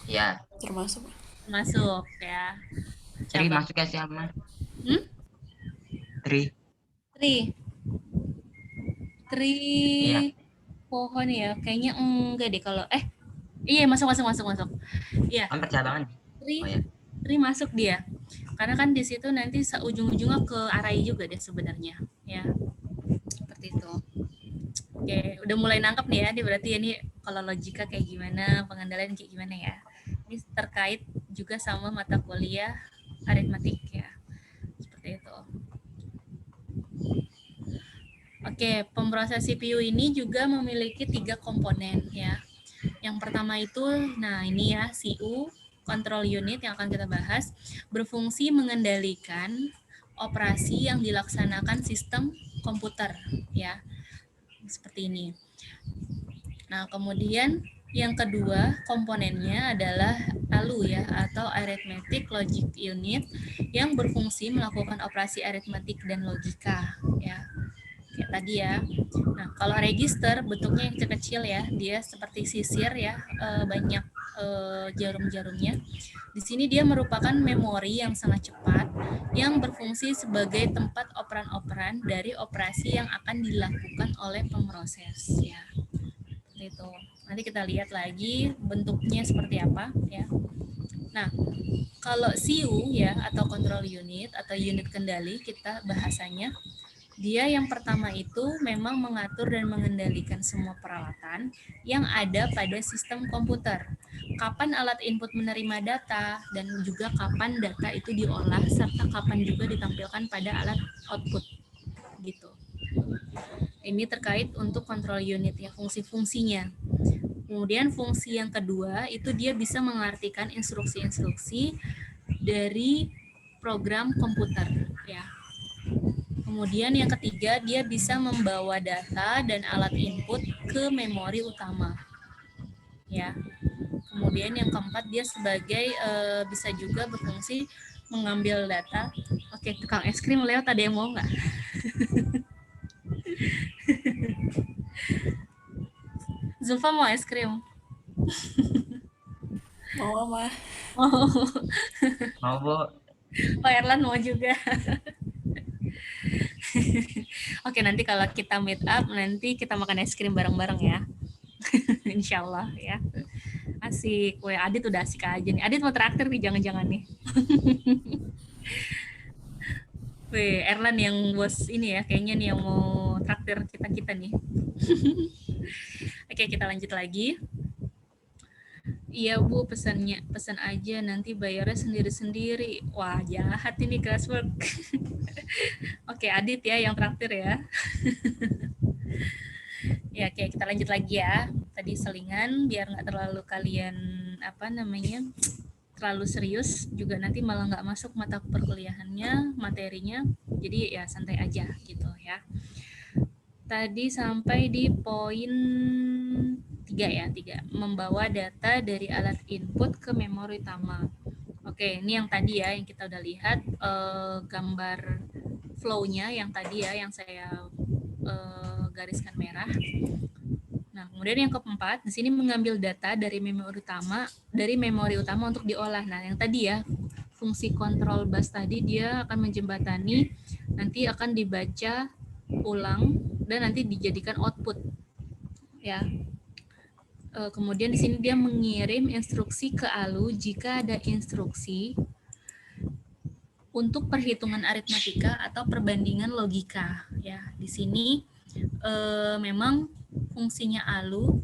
Ya. Termasuk. Masuk ya. Tri masuk ya siapa? Tri. Ya. Pohon ya. Kayaknya enggak deh kalau iya masuk. Iya. Kan percabangan. Tri masuk dia. Karena kan di situ nanti ujung-ujungnya ke array juga deh sebenarnya, ya. Seperti itu. Oke, udah mulai nangkep nih ya. Berarti ini kalau logika kayak gimana, pengendalian kayak gimana ya. Ini terkait juga sama mata kuliah aritmetik ya. Seperti itu. Oke, pemproses CPU ini juga memiliki 3 komponen ya. Yang pertama itu, nah ini ya, CU, control unit yang akan kita bahas, berfungsi mengendalikan operasi yang dilaksanakan sistem komputer ya, seperti ini. Nah, kemudian Yang kedua, komponennya adalah ALU ya, atau Arithmetic Logic Unit, yang berfungsi melakukan operasi aritmetik dan logika ya. Kayak tadi ya. Nah, kalau register bentuknya yang kecil-kecil ya, dia seperti sisir ya, banyak jarum-jarumnya. Di sini dia merupakan memori yang sangat cepat yang berfungsi sebagai tempat operan-operan dari operasi yang akan dilakukan oleh pemroses ya. Seperti itu. Nanti kita lihat lagi bentuknya seperti apa ya. Nah, kalau CU ya, atau control unit atau unit kendali, kita bahasanya dia yang pertama itu memang mengatur dan mengendalikan semua peralatan yang ada pada sistem komputer. Kapan alat input menerima data dan juga kapan data itu diolah serta kapan juga ditampilkan pada alat output gitu. Ini terkait untuk control unit ya, fungsi-fungsinya. Kemudian fungsi yang kedua itu dia bisa mengartikan instruksi-instruksi dari program komputer ya. Kemudian yang ketiga, dia bisa membawa data dan alat input ke memori utama. Ya. Kemudian yang keempat, dia sebagai bisa juga berfungsi mengambil data. Oke, tukang es krim lewat, ada yang mau nggak? Zulfa mau es krim? Mau mah. Mau Bu? Oh, Erlan mau juga. Oke, nanti kalau kita meet up, nanti kita makan es krim bareng-bareng ya. Insya Allah ya. Asik. Weh, Adit udah asik aja nih. Adit mau traktir nih, jangan-jangan nih. Weh, Erlan yang bos ini ya, kayaknya nih yang mau traktir kita-kita nih. Oke, kita lanjut lagi. Iya Bu, pesan aja, nanti bayarnya sendiri-sendiri. Wah, jahat ini classwork. Oke, Adit ya yang traktir ya. Ya, oke, kita lanjut lagi ya. Tadi selingan biar nggak terlalu kalian terlalu serius, juga nanti malah nggak masuk mata perkuliahannya, materinya. Jadi ya santai aja gitu ya. Tadi sampai di poin 3 ya, 3. Membawa data dari alat input ke memori utama. Oke, ini yang tadi ya, yang kita udah lihat gambar flow-nya yang tadi ya, yang saya gariskan merah. Nah, kemudian yang keempat, di sini mengambil data dari memori utama untuk diolah. Nah, yang tadi ya, fungsi control bus tadi dia akan menjembatani, nanti akan dibaca ulang dan nanti dijadikan output. Ya. Kemudian di sini dia mengirim instruksi ke ALU jika ada instruksi untuk perhitungan aritmatika atau perbandingan logika. Ya, di sini memang fungsinya ALU,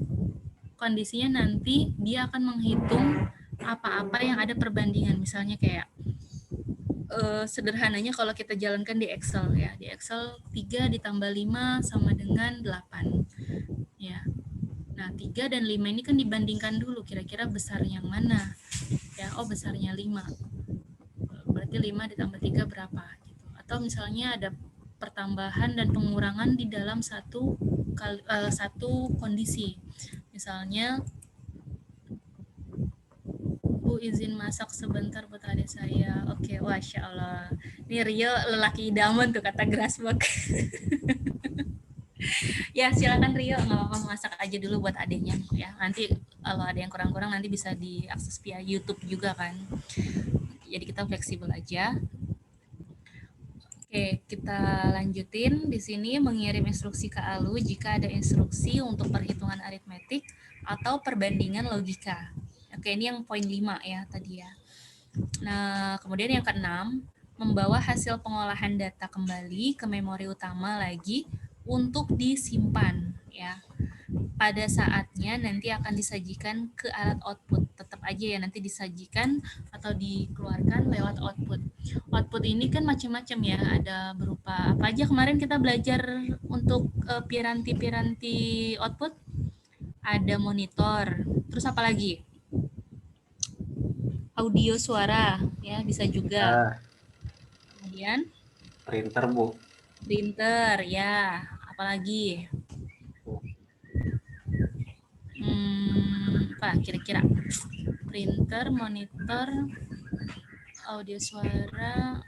kondisinya nanti dia akan menghitung apa-apa yang ada perbandingan, misalnya kayak sederhananya kalau kita jalankan di Excel ya, di Excel 3 ditambah 5 sama dengan 8 ya. Nah, 3 dan 5 ini kan dibandingkan dulu, kira-kira besar yang mana ya. Oh, besarnya 5, berarti 5 ditambah 3 berapa gitu. Atau misalnya ada pertambahan dan pengurangan di dalam satu kondisi. Misalnya, Bu izin masak sebentar buat adik saya. Oke, Masya Allah. Ini Rio lelaki idaman tuh kata Grasberg. Ya, silakan Rio, nggak apa-apa, masak aja dulu buat adiknya ya. Nanti kalau ada yang kurang-kurang nanti bisa diakses via YouTube juga kan. Jadi kita fleksibel aja. Oke, kita lanjutin. Di sini mengirim instruksi ke ALU jika ada instruksi untuk perhitungan aritmetik atau perbandingan logika. Oke, ini yang poin 5 ya tadi ya. Nah, kemudian yang keenam, membawa hasil pengolahan data kembali ke memori utama lagi untuk disimpan ya. Pada saatnya nanti akan disajikan ke alat output. Tetap aja ya, nanti disajikan atau dikeluarkan lewat output. Output ini kan macam-macam ya, ada berupa apa aja kemarin kita belajar untuk piranti-piranti output. Ada monitor, terus apa lagi? Audio suara ya, bisa juga. Kemudian Printer Bu. printer ya, apalagi apa kira-kira? Printer, monitor, audio suara,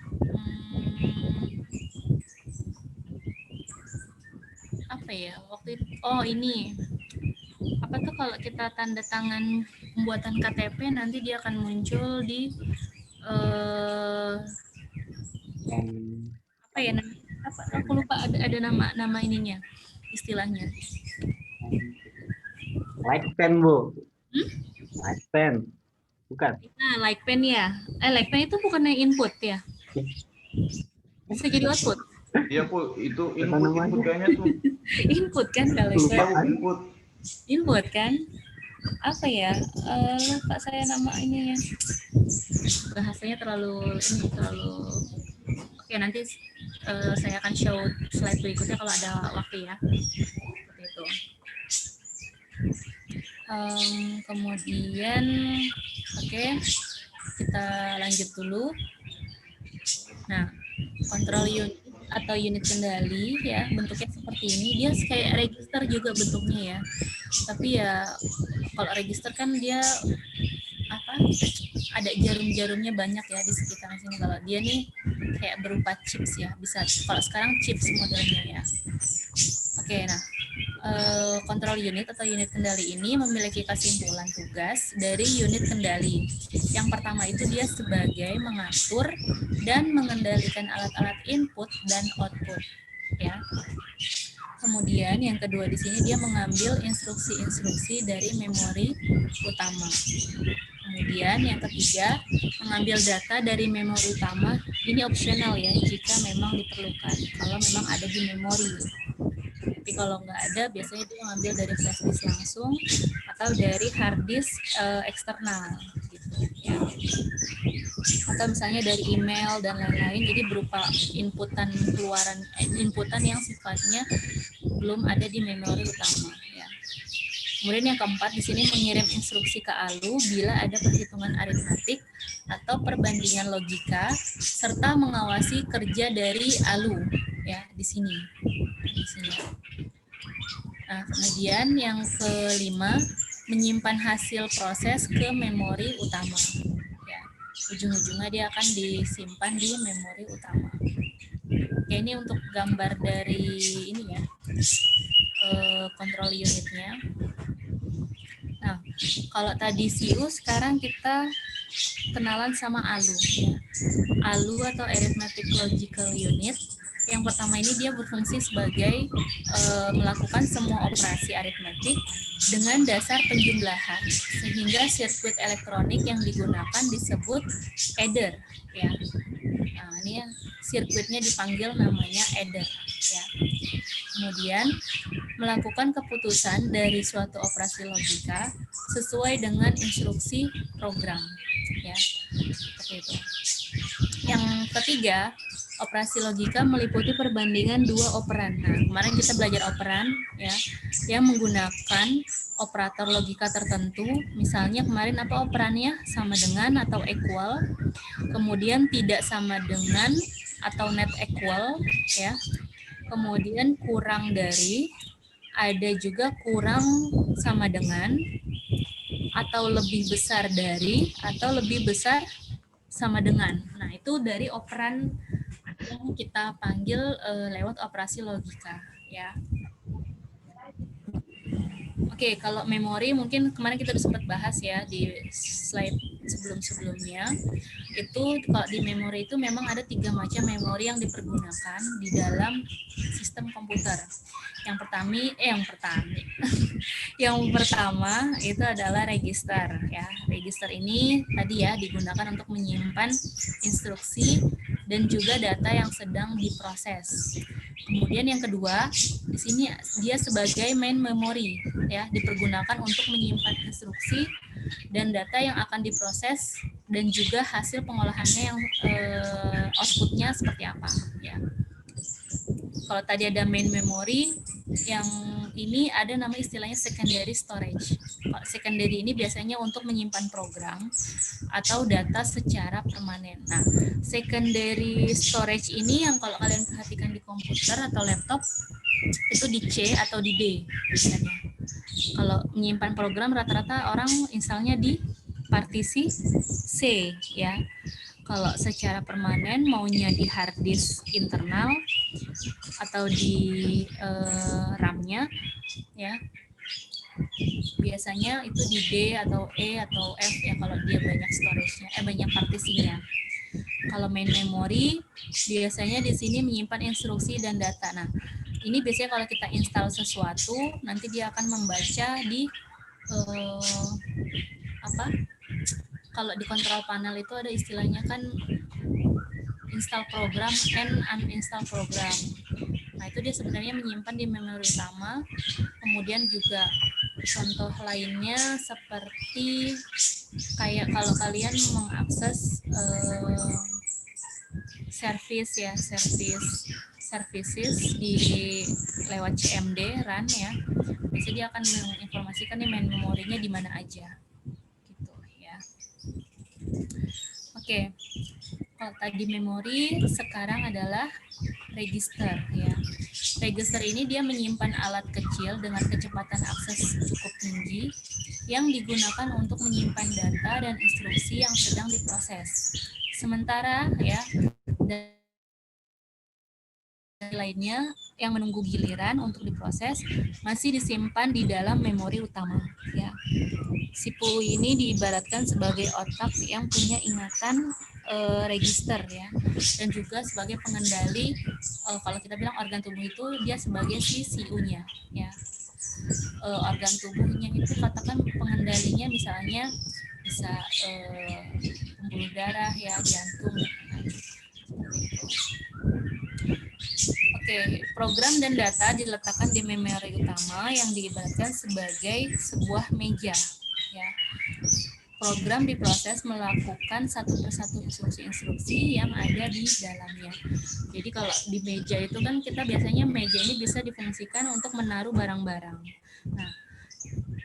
apa ya waktu itu? Oh ini apa tuh kalau kita tanda tangan pembuatan KTP nanti dia akan muncul di apa ya namanya? Apa aku lupa ada nama ininya istilahnya. Like pen, Bu. Like pen. Bukan. Nah, like pen ya. Like pen itu bukannya input ya? Bisa jadi output. Iya, Bu, itu input kayaknya tuh. Input kan kalau itu. Lupa, Bu, input. Input kan? Apa ya? Lupa saya nama ininya. Bahasanya terlalu. Oke, nanti saya akan show slide berikutnya kalau ada waktu ya. Seperti itu. Kemudian oke, kita lanjut dulu. Nah, kontrol unit atau unit kendali ya bentuknya seperti ini. Dia kayak register juga bentuknya ya. Tapi ya kalau register kan dia apa? Ada jarum-jarumnya banyak ya di sekitar sini. Kalau dia nih kayak berupa chips ya. Bisa kalau sekarang chips modelnya ya. Oke, nah kontrol unit atau unit kendali ini memiliki kesimpulan tugas dari unit kendali. Yang pertama itu dia sebagai mengatur dan mengendalikan alat-alat input dan output, ya. Kemudian yang kedua di sini dia mengambil instruksi-instruksi dari memori utama. Kemudian yang ketiga mengambil data dari memori utama. Ini opsional ya jika memang diperlukan. Kalau memang ada di memori. Tapi kalau nggak ada, biasanya dia ngambil dari flash disk langsung atau dari hard disk eksternal, gitu ya. Atau misalnya dari email dan lain-lain. Jadi berupa inputan yang sifatnya belum ada di memori utama. Ya. Kemudian yang keempat di sini mengirim instruksi ke ALU bila ada perhitungan aritmatik atau perbandingan logika serta mengawasi kerja dari ALU ya di sini. Nah, kemudian yang kelima menyimpan hasil proses ke memori utama. Ya, ujung-ujungnya dia akan disimpan di memori utama. Oke, ini untuk gambar dari ini ya kontrol unitnya. Nah, kalau tadi CU, sekarang kita kenalan sama ALU. Ya. ALU atau Arithmetic Logical Unit. Yang pertama ini dia berfungsi sebagai melakukan semua operasi aritmetik dengan dasar penjumlahan, sehingga sirkuit elektronik yang digunakan disebut adder. Ya. Nah, ini ya, sirkuitnya dipanggil namanya adder. Ya. Kemudian melakukan keputusan dari suatu operasi logika sesuai dengan instruksi program. Ya, seperti itu. Yang ketiga, operasi logika meliputi perbandingan dua operan. Nah, kemarin kita belajar operan ya, yang menggunakan operator logika tertentu. Misalnya kemarin apa operannya? Sama dengan atau equal. Kemudian tidak sama dengan atau net equal ya. Kemudian kurang dari, ada juga kurang sama dengan, atau lebih besar dari, atau lebih besar sama dengan. Nah, itu dari operan yang kita panggil lewat operasi logika ya. Oke, kalau memori mungkin kemarin kita sempat bahas ya di slide sebelum-sebelumnya. Itu kalau di memori itu memang ada 3 macam memori yang dipergunakan di dalam sistem komputer. Yang pertama itu adalah register ya. Register ini tadi ya digunakan untuk menyimpan instruksi dan juga data yang sedang diproses. Kemudian yang kedua, di sini dia sebagai main memory ya, dipergunakan untuk menyimpan instruksi dan data yang akan diproses dan juga hasil pengolahannya yang outputnya seperti apa ya. Kalau tadi ada main memory, yang ini ada nama istilahnya secondary storage. Secondary ini biasanya untuk menyimpan program atau data secara permanen. Nah, secondary storage ini yang kalau kalian perhatikan di komputer atau laptop itu di C atau di D biasanya. Kalau menyimpan program rata-rata orang instalnya di partisi C ya. Kalau secara permanen maunya di hard disk internal atau di RAM-nya ya. Biasanya itu di D atau E atau F ya kalau dia banyak storage-nya, banyak partisinya. Kalau main memory biasanya di sini menyimpan instruksi dan data. Nah, ini biasanya kalau kita install sesuatu nanti dia akan membaca di kalau di control panel itu ada istilahnya kan install program and uninstall program. Nah, itu dia sebenarnya menyimpan di memori utama. Kemudian juga contoh lainnya seperti kayak kalau kalian mengakses services di lewat CMD run ya. Biasanya dia akan menginformasikan nih main memorinya di mana aja. Gitu ya. Oke. Kalau tadi memori, sekarang adalah register ya. Register ini dia menyimpan alat kecil dengan kecepatan akses cukup tinggi yang digunakan untuk menyimpan data dan instruksi yang sedang diproses. Sementara ya lainnya yang menunggu giliran untuk diproses masih disimpan di dalam memori utama ya. CPU ini diibaratkan sebagai otak yang punya ingatan register ya, dan juga sebagai pengendali kalau kita bilang organ tubuh itu dia sebagai si CPU-nya ya. Organ tubuhnya itu katakan pengendalinya misalnya bisa pembuluh darah ya, jantung. Oke, program dan data diletakkan di memori utama yang diibaratkan sebagai sebuah meja ya. Program diproses melakukan satu persatu instruksi-instruksi yang ada di dalamnya. Jadi kalau di meja itu kan kita biasanya meja ini bisa difungsikan untuk menaruh barang-barang. Nah,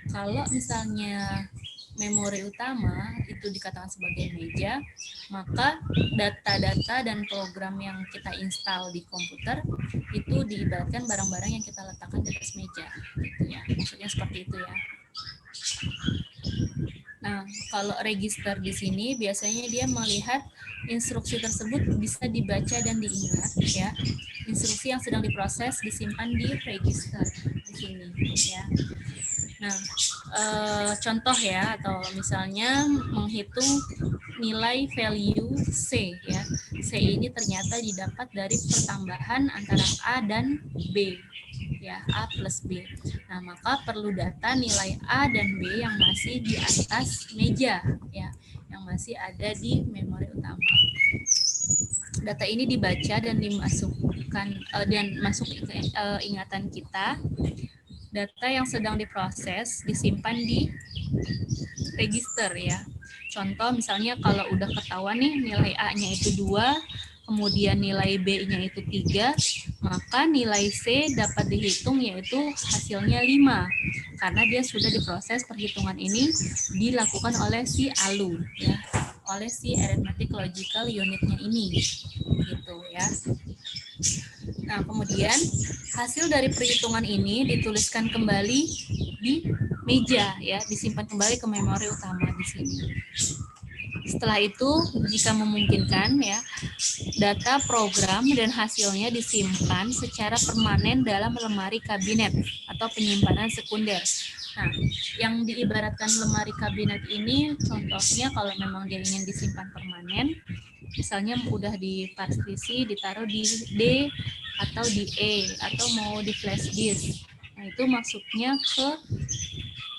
kalau misalnya memori utama itu dikatakan sebagai meja, maka data-data dan program yang kita install di komputer itu diibaratkan barang-barang yang kita letakkan di atas meja, gitu ya. Maksudnya seperti itu ya. Nah, kalau register di sini biasanya dia melihat instruksi tersebut bisa dibaca dan diingat ya. Instruksi yang sedang diproses disimpan di register di sini ya. Nah, contoh ya, atau misalnya menghitung nilai value C ya. C ini ternyata didapat dari pertambahan antara A dan B ya, A plus B. Nah, maka perlu data nilai A dan B yang masih di atas meja ya, yang masih ada di memori utama. Data ini dibaca dan dimasukkan dan masuk ke ingatan kita. Data yang sedang diproses disimpan di register ya. Contoh misalnya kalau udah ketahuan nih nilai A-nya itu 2, kemudian nilai B-nya itu 3, maka nilai C dapat dihitung yaitu hasilnya 5. Karena dia sudah diproses, perhitungan ini dilakukan oleh si ALU ya, oleh si arithmetic logical unitnya ini gitu ya. Nah, kemudian hasil dari perhitungan ini dituliskan kembali di meja ya, disimpan kembali ke memori utama di sini. Setelah itu, jika memungkinkan ya, data program dan hasilnya disimpan secara permanen dalam lemari kabinet atau penyimpanan sekunder. Nah, yang diibaratkan lemari kabinet ini contohnya kalau memang dia ingin disimpan permanen, misalnya udah di partisi ditaruh di D atau di E atau mau di flash disk. Nah, itu maksudnya ke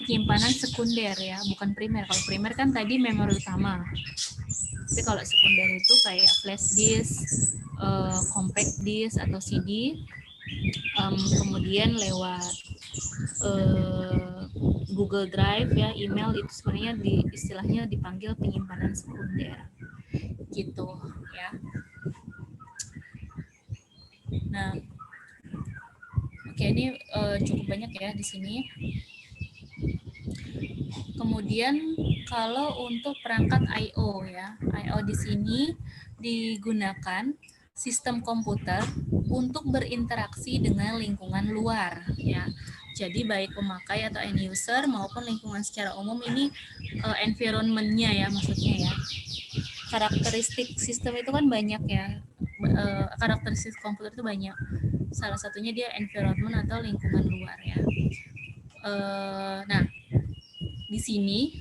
penyimpanan sekunder ya, bukan primer. Kalau primer kan tadi memori utama. Tapi kalau sekunder itu kayak flash disk, compact disk atau CD, kemudian lewat Google Drive ya, email itu sebenarnya istilahnya dipanggil penyimpanan sekunder. Gitu ya. Nah, oke, ini cukup banyak ya di sini. Kemudian kalau untuk perangkat I/O ya, I/O di sini digunakan sistem komputer untuk berinteraksi dengan lingkungan luar ya. Jadi baik pemakai atau end user maupun lingkungan secara umum ini environment-nya ya maksudnya ya. Karakteristik sistem itu kan banyak ya. Karakteristik komputer itu banyak. Salah satunya dia environment atau lingkungan luar ya. Nah, di sini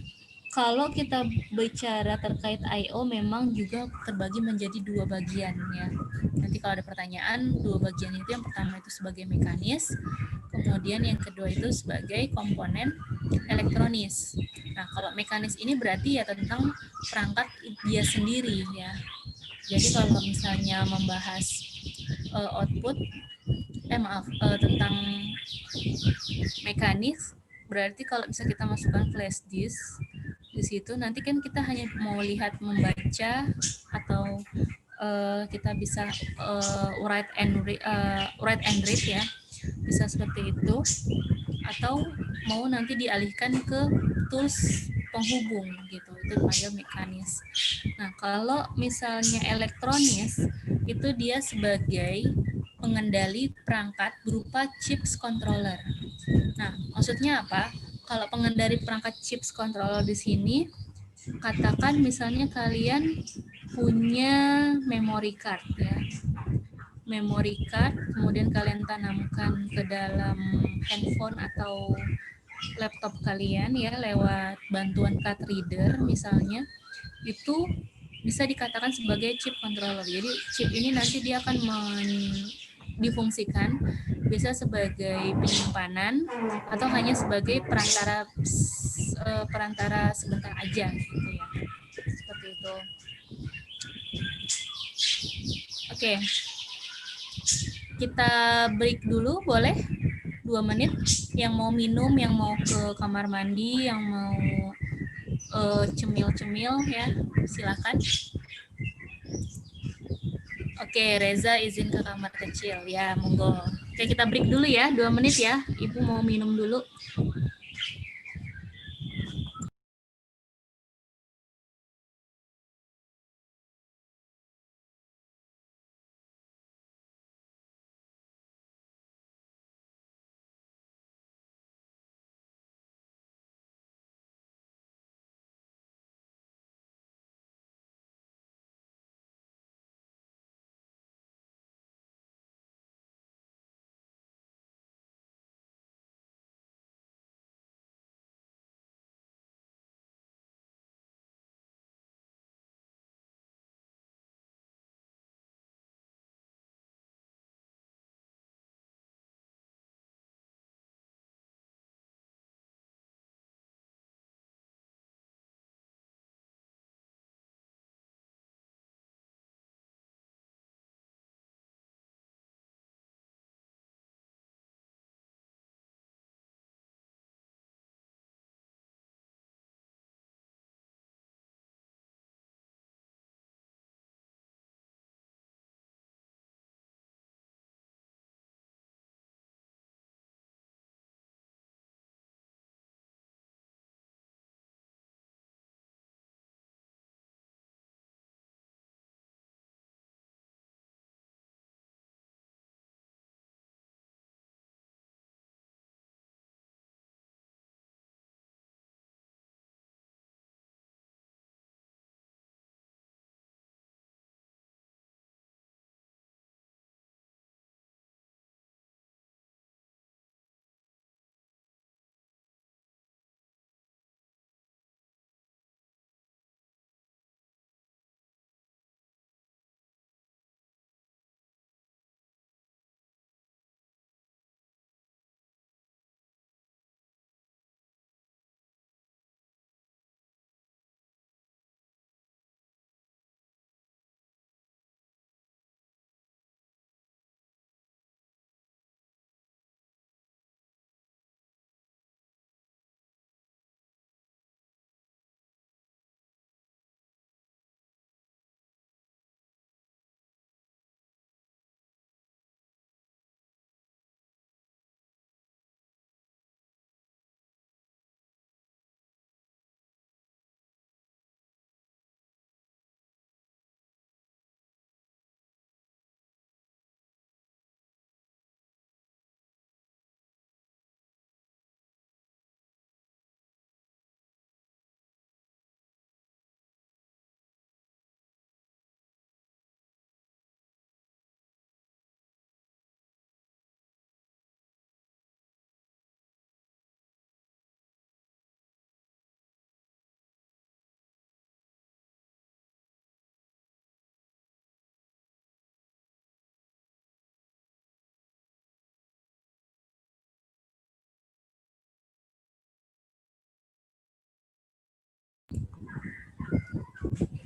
kalau kita bicara terkait I/O memang juga terbagi menjadi dua bagian ya. Nanti kalau ada pertanyaan, dua bagian itu yang pertama itu sebagai mekanis, kemudian yang kedua itu sebagai komponen elektronis. Nah, kalau mekanis ini berarti ya tentang perangkat dia sendiri ya. Jadi kalau misalnya membahas output, tentang mekanis, berarti kalau bisa kita masukkan flash disk di situ, nanti kan kita hanya mau lihat membaca atau kita bisa write and read ya, bisa seperti itu, atau mau nanti dialihkan ke tools penghubung gitu, itu dipanggil mekanis. Nah, kalau misalnya elektronis itu dia sebagai pengendali perangkat berupa chips controller. Nah, maksudnya apa? Kalau pengendali perangkat chips controller di sini, katakan misalnya kalian punya memory card ya. Memory card, kemudian kalian tanamkan ke dalam handphone atau laptop kalian ya lewat bantuan card reader misalnya, itu bisa dikatakan sebagai chip controller. Jadi chip ini nanti dia akan difungsikan bisa sebagai penyimpanan atau hanya sebagai perantara sebentar aja gitu ya, seperti itu. Oke, kita break dulu boleh 2 menit, yang mau minum, yang mau ke kamar mandi, yang mau cemil-cemil ya silakan. Oke, Reza izin ke kamar kecil ya, monggo. Oke, kita break dulu ya, 2 menit ya. Ibu mau minum dulu.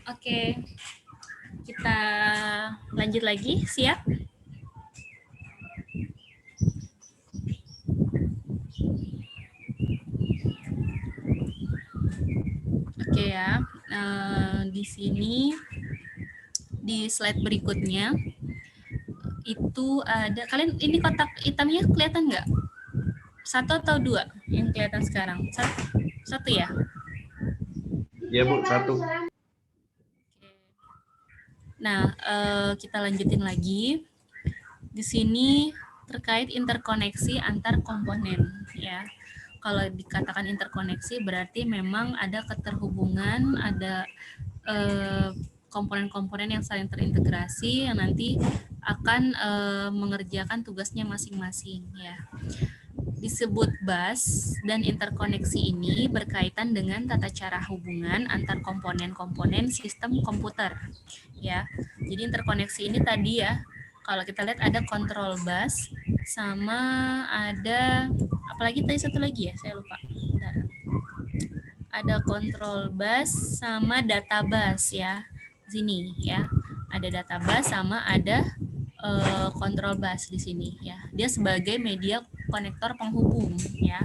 Oke, kita lanjut lagi. Siap? Oke ya. Di sini di slide berikutnya itu ada, kalian ini kotak hitamnya kelihatan nggak? 1 atau 2 yang kelihatan sekarang? Satu ya? Ya Bu, 1. Nah, kita lanjutin lagi. Di sini terkait interkoneksi antar komponen ya. Kalau dikatakan interkoneksi berarti memang ada keterhubungan, ada komponen-komponen yang saling terintegrasi yang nanti akan mengerjakan tugasnya masing-masing ya. Disebut bus dan interkoneksi ini berkaitan dengan tata cara hubungan antar komponen-komponen sistem komputer ya. Jadi interkoneksi ini tadi ya, kalau kita lihat ada control bus sama ada apalagi tadi satu lagi ya, saya lupa. Bentar. Ada control bus sama data bus ya. Sini ya. Ada data bus sama ada control bus di sini ya. Dia sebagai media konektor penghubung ya.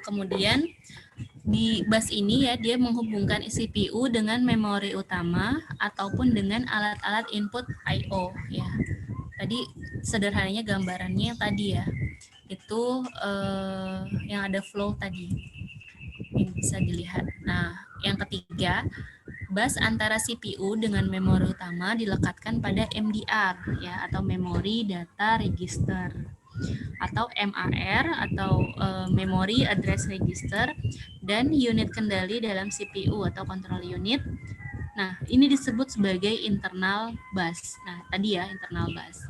Kemudian di bus ini ya, dia menghubungkan CPU dengan memori utama ataupun dengan alat-alat input I/O ya. Tadi sederhananya gambarannya yang tadi ya, itu yang ada flow tadi yang bisa dilihat. Nah, yang ketiga, bus antara CPU dengan memori utama dilekatkan pada MDR ya, atau Memory Data Register, atau MAR atau Memory Address Register, dan unit kendali dalam CPU atau control unit. Nah, ini disebut sebagai internal bus. Nah, tadi ya internal bus.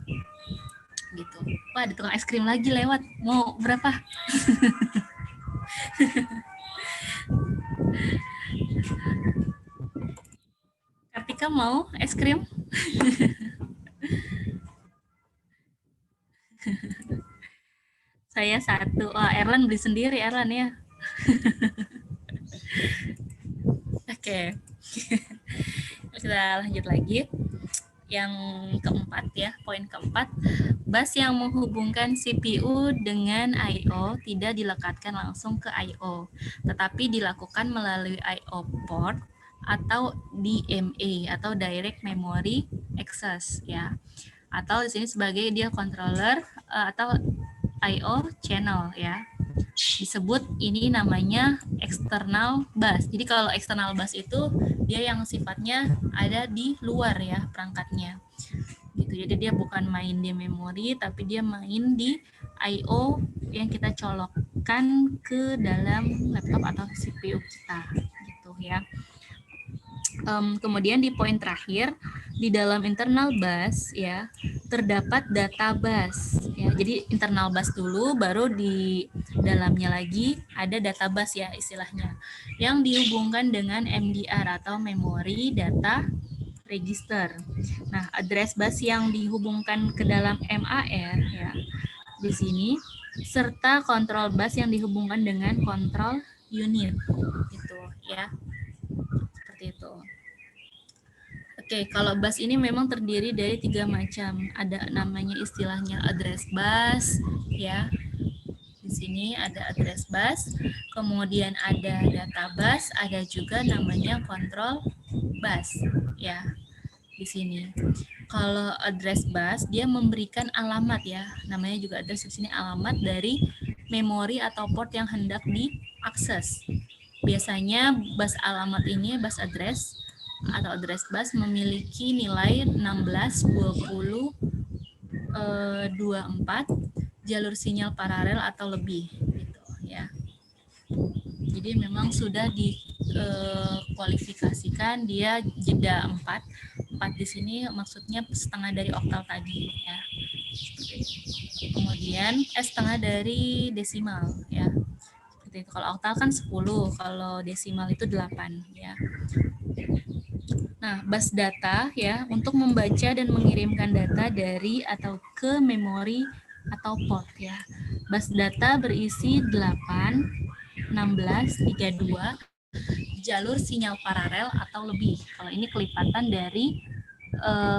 Gitu. Wah, ada tukang es krim lagi lewat. Mau berapa? Kartika mau es krim? Saya 1. Oh, Erlan beli sendiri, Erlan ya. Oke. Kita lanjut lagi. Yang keempat ya, poin keempat. Bus yang menghubungkan CPU dengan I/O tidak dilekatkan langsung ke I/O, tetapi dilakukan melalui I/O port atau DMA atau Direct Memory Access ya. Atau di sini sebagai dia controller atau I/O channel ya. Disebut ini namanya external bus. Jadi kalau external bus itu dia yang sifatnya ada di luar ya perangkatnya. Gitu. Jadi dia bukan main di memori tapi dia main di I/O yang kita colokkan ke dalam laptop atau CPU kita gitu ya. Kemudian di poin terakhir, di dalam internal bus ya terdapat data bus ya. Jadi internal bus dulu, baru di dalamnya lagi ada data bus ya istilahnya, yang dihubungkan dengan MDR atau Memory Data Register. Nah, address bus yang dihubungkan ke dalam MAR ya di sini, serta control bus yang dihubungkan dengan control unit gitu ya. Seperti itu. Oke, kalau bus ini memang terdiri dari 3 macam. Ada namanya istilahnya address bus ya. Di sini ada address bus, kemudian ada data bus, ada juga namanya control bus ya. Di sini. Kalau address bus dia memberikan alamat ya. Namanya juga address, di sini alamat dari memori atau port yang hendak diakses. Biasanya bus alamat ini, bus address atau address bus memiliki nilai 16, 20, 24 jalur sinyal paralel atau lebih gitu ya. Jadi memang sudah dikualifikasikan dia jeda 4 di sini maksudnya setengah dari oktal tadi ya. Kemudian setengah dari desimal ya. Seperti itu. Kalau oktal kan 10, kalau desimal itu 8 ya. Nah, bus data ya untuk membaca dan mengirimkan data dari atau ke memori atau port ya. Bus data berisi 8, 1632 jalur sinyal paralel atau lebih. Kalau ini kelipatan dari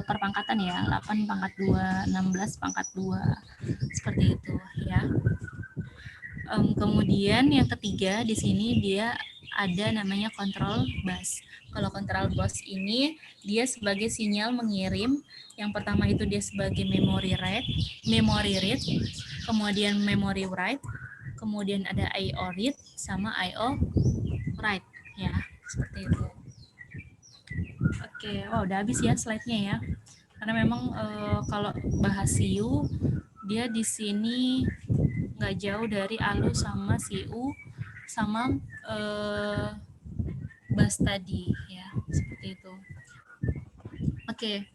perpangkatan ya, 8 pangkat 2, 16 pangkat 2, seperti itu ya. Kemudian yang ketiga di sini dia ada namanya control bus. Kalau control bus ini dia sebagai sinyal mengirim. Yang pertama itu dia sebagai memory read, kemudian memory write, kemudian ada I/O read sama I/O write ya, seperti itu. Oke, udah habis ya slide-nya ya. Karena memang kalau bahas CU dia di sini nggak jauh dari ALU sama CU sama bus tadi ya, seperti itu. Oke.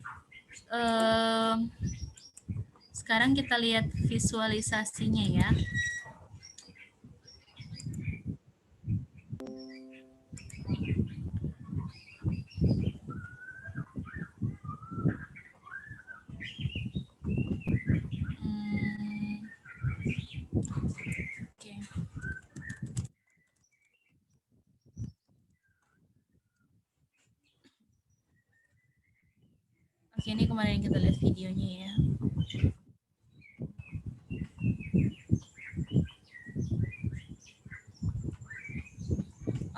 Sekarang kita lihat visualisasinya ya. Oke. Oke, ini kemarin kita lihat videonya ya.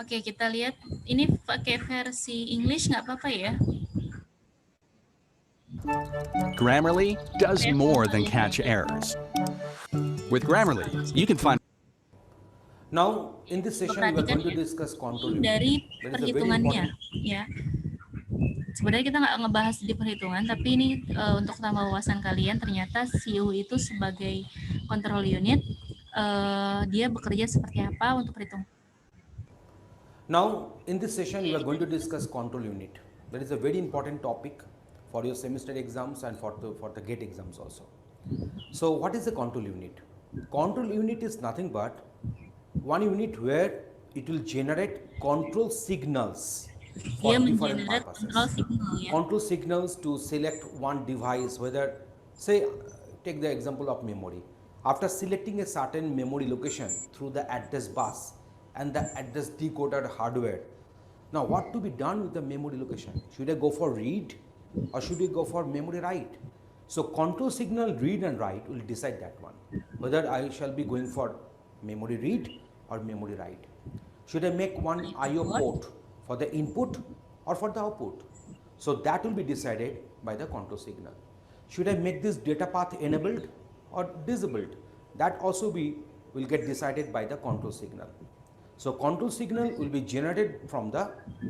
Oke, kita lihat ini pakai versi English nggak apa-apa ya? Grammarly does more than catch errors. With Grammarly, you can find. Now, in this session, we are going to discuss control unit. Dari perhitungannya ya. Sebenarnya kita nggak ngebahas di perhitungan, tapi ini untuk tambah wawasan kalian, ternyata CU itu sebagai control unit, dia bekerja seperti apa untuk perhitungan. Now, in this session, we are going to discuss control unit. That is a very important topic for your semester exams and for the GATE exams also. So, what is a control unit? Control unit is nothing but one unit where it will generate control signals for different purposes. Control signals to select one device, whether, say, take the example of memory. After selecting a certain memory location through the address bus and the address decoder hardware, now what to be done with the memory location? Should I go for read or should we go for memory write? So control signal read and write will decide that one, whether I shall be going for memory read or memory write. Should I make one I/O port for the input or for the output? So that will be decided by the control signal. Should I make this data path enabled or disabled? That also will get decided by the control signal. So control signal will be generated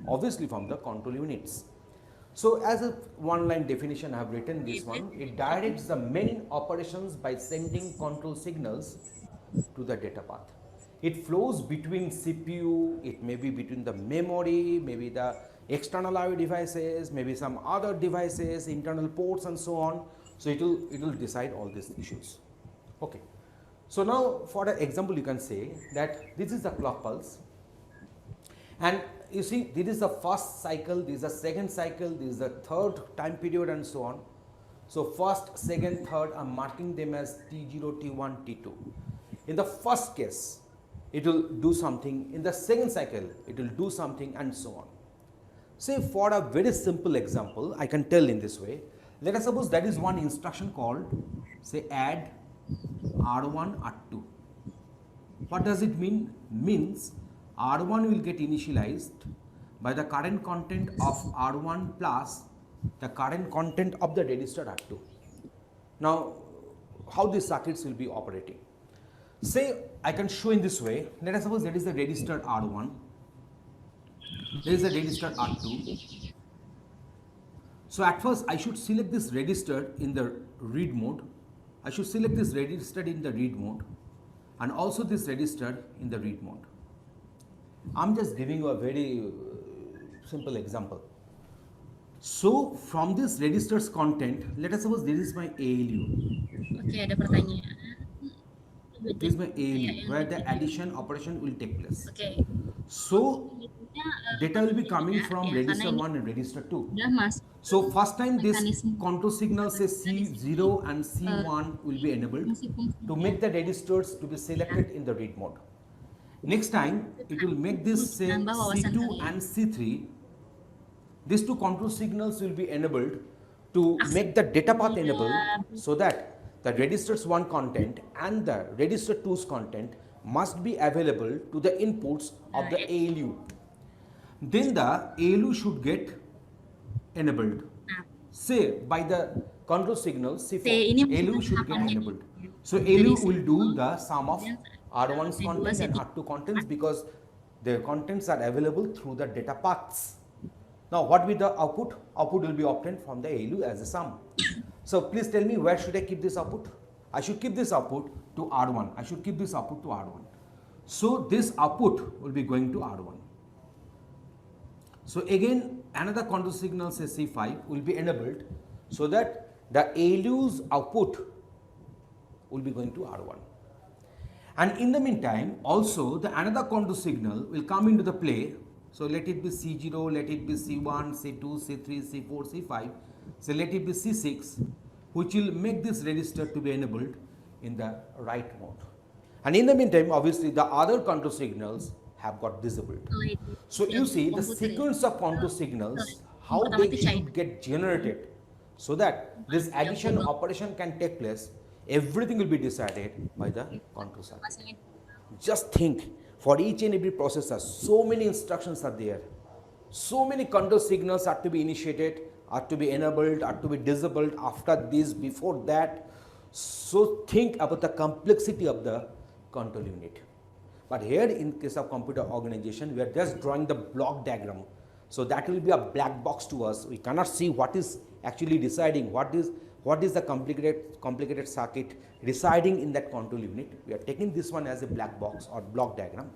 obviously from the control units. So as a one-line definition, I have written this one. It directs the main operations by sending control signals to the data path. It flows between CPU, it may be between the memory, maybe the external I/O devices, maybe some other devices, internal ports and so on. So it will decide all these issues. Okay. So now for an example, you can say that this is the clock pulse. And you see, this is the first cycle, this is the second cycle, this is the third time period and so on. So first, second, third, I'm marking them as T0, T1, T2. In the first case, it will do something. In the second cycle, it will do something and so on. Say for a very simple example, I can tell in this way. Let us suppose that is one instruction called, say, add R1, R2. What does it mean? Means R1 will get initialized by the current content of R1 plus the current content of the register R2. Now, how these circuits will be operating? Say, I can show in this way. Let us suppose that is the register R1. There is a register R2. So at first, I should select this register in the read mode. I should select this register in the read mode and also this register in the read mode. I'm just giving you a very simple example. So from this register's content, let us suppose this is my ALU. Okay, ada pertanyaan. This is my ALU where the addition operation will take place. Okay. So data will be coming from register 1 and register 2. So first time this control signal says C0 and C1 will be enabled to make the registers to be selected in the read mode. Next time, it will make this say Nambah wawasan C2 kalian. and C3. These two control signals will be enabled to make the data path enabled so that the registers 1 content and the register 2's content must be available to the inputs of the ALU. Then the ALU should get enabled. Say by the control signal C4, ini ALU should get enabled. So ALU will do the sum of R1's content and R2 contents because their contents are available through the data paths. Now what will the output? Output will be obtained from the ALU as a sum. So please tell me, where should I keep this output? I should keep this output to R1. I should keep this output to R1. So this output will be going to R1. So again, another control signal say C5 will be enabled so that the ALU's output will be going to R1. And in the meantime, also the another control signal will come into the play. So let it be C0, let it be C1, C2, C3, C4, C5. So let it be C6, which will make this register to be enabled in the right mode. And in the meantime, obviously the other control signals have got disabled. So you see the sequence of control signals, how they should get generated so that this addition operation can take place. Everything will be decided by the control circuit. Just think, for each and every processor, so many instructions are there. So many control signals are to be initiated, are to be enabled, are to be disabled after this, before that. So think about the complexity of the control unit. But here in case of computer organization, we are just drawing the block diagram. So that will be a black box to us. We cannot see what is actually deciding, what is the complicated circuit residing in that control unit. We are taking this one as a black box or block diagram,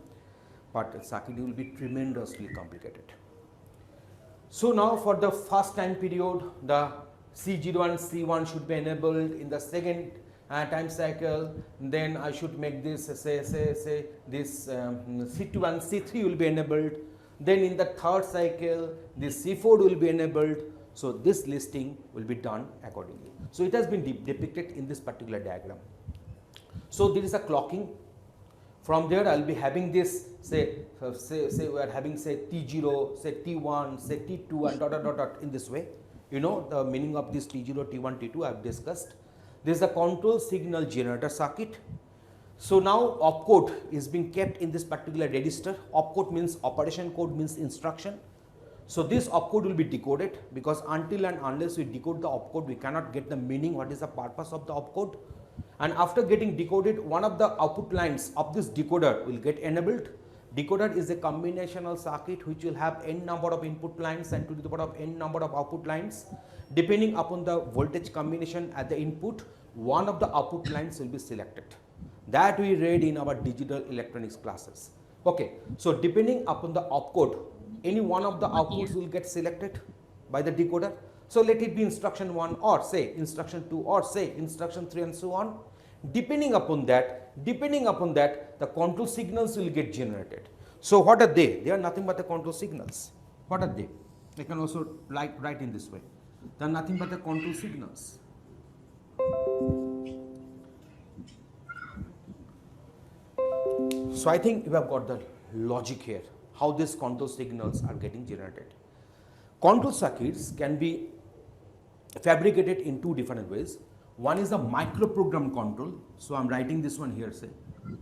but the circuit will be tremendously complicated. So now for the first time period, the C0 and C1 should be enabled. In the second time cycle, then I should make this say this C2 and C3 will be enabled. Then in the third cycle, this C4 will be enabled. So this listing will be done accordingly. So it has been depicted in this particular diagram. So there is a clocking. From there, I'll be having this say we are having say T0, say T1, say T2, and dot in this way. You know the meaning of this T0, T1, T2 I have discussed. This is the control signal generator circuit. So now opcode is being kept in this particular register. Opcode means operation code, means instruction. So this opcode will be decoded, because until and unless we decode the opcode, we cannot get the meaning, what is the purpose of the opcode. And after getting decoded, one of the output lines of this decoder will get enabled. Decoder is a combinational circuit which will have n number of input lines and to the power of n number of output lines. Depending upon the voltage combination at the input, one of the output lines will be selected. That we read in our digital electronics classes. Okay, so depending upon the opcode, any one of the outputs will get selected by the decoder. So let it be instruction 1 or say instruction 2 or say instruction 3 and so on. Depending upon that, the control signals will get generated. So what are they? They are nothing but the control signals. What are they? I can also write in this way. They are nothing but the control signals. So I think you have got the logic here, how these control signals are getting generated. Control circuits can be fabricated in two different ways. One is the microprogram control. So I'm writing this one here, say.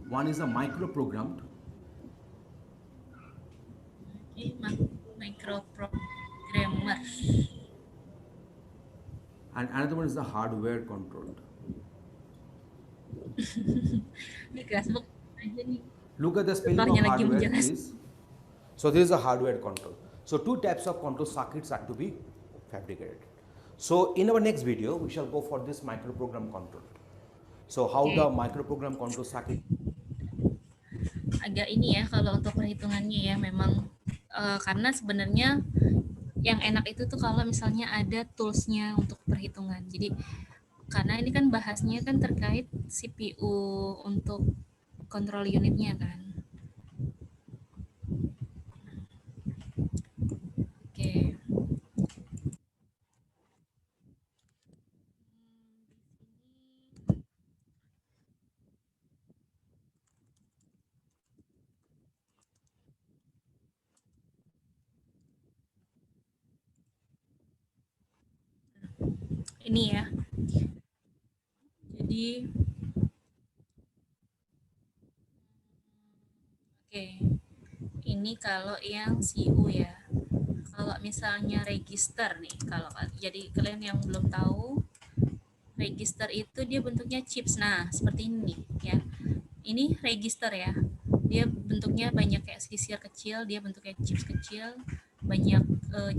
One is a microprogrammed. Microprogrammer. And another one is the hardware controlled. Look at the spelling of hardware, please. So this is a hardware control. So two types of control circuits are to be fabricated. So in our next video, we shall go for this microprogram control. So how the microprogram control circuit. Agak ini ya kalau untuk perhitungannya ya memang karena sebenarnya yang enak itu tuh kalau misalnya ada toolsnya untuk perhitungan. Jadi karena ini kan bahasnya kan terkait CPU untuk kontrol unitnya kan. Oke. Ini ya. Jadi oke. Ini kalau yang CU ya. Kalau misalnya register nih, jadi kalian yang belum tahu, register itu dia bentuknya chips. Nah, seperti ini nih ya. Ini register ya. Dia bentuknya banyak kayak sisir kecil, dia bentuknya chips kecil, banyak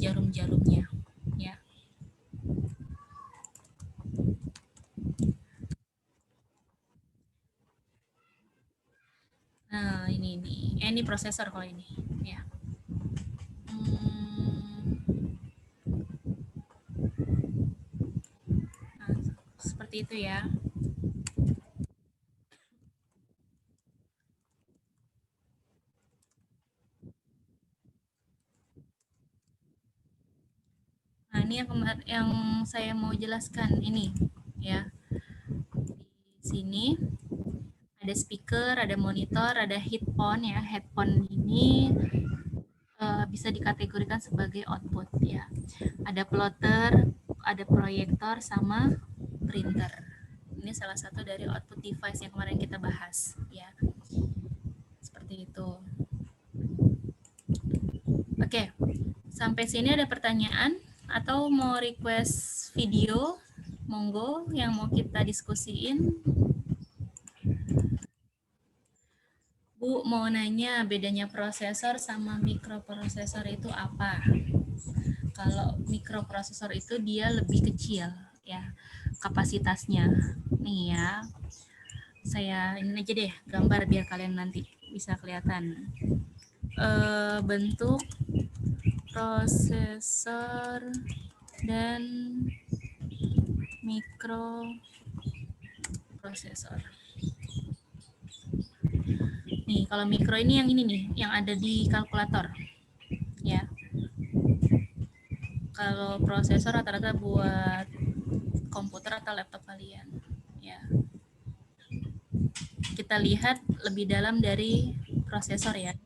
jarum-jarumnya ya. Nah, ini prosesor kalau ini ya. Nah, seperti itu ya. Nah, ini yang saya mau jelaskan ini ya. Di sini ada speaker, ada monitor, ada headphone ya. Headphone ini bisa dikategorikan sebagai output ya. Ada plotter, ada proyektor, sama printer. Ini salah satu dari output device yang kemarin kita bahas ya. Seperti itu. Oke, sampai sini ada pertanyaan atau mau request video? Monggo yang mau kita diskusiin. Bu mau nanya bedanya prosesor sama mikroprosesor itu apa? Kalau mikroprosesor itu dia lebih kecil ya kapasitasnya. Nih ya, saya ini aja deh gambar biar kalian nanti bisa kelihatan bentuk prosesor dan mikroprosesor. Nih, kalau mikro ini nih, yang ada di kalkulator. Ya. Kalau prosesor rata-rata buat komputer atau laptop kalian. Ya. Kita lihat lebih dalam dari prosesor ya.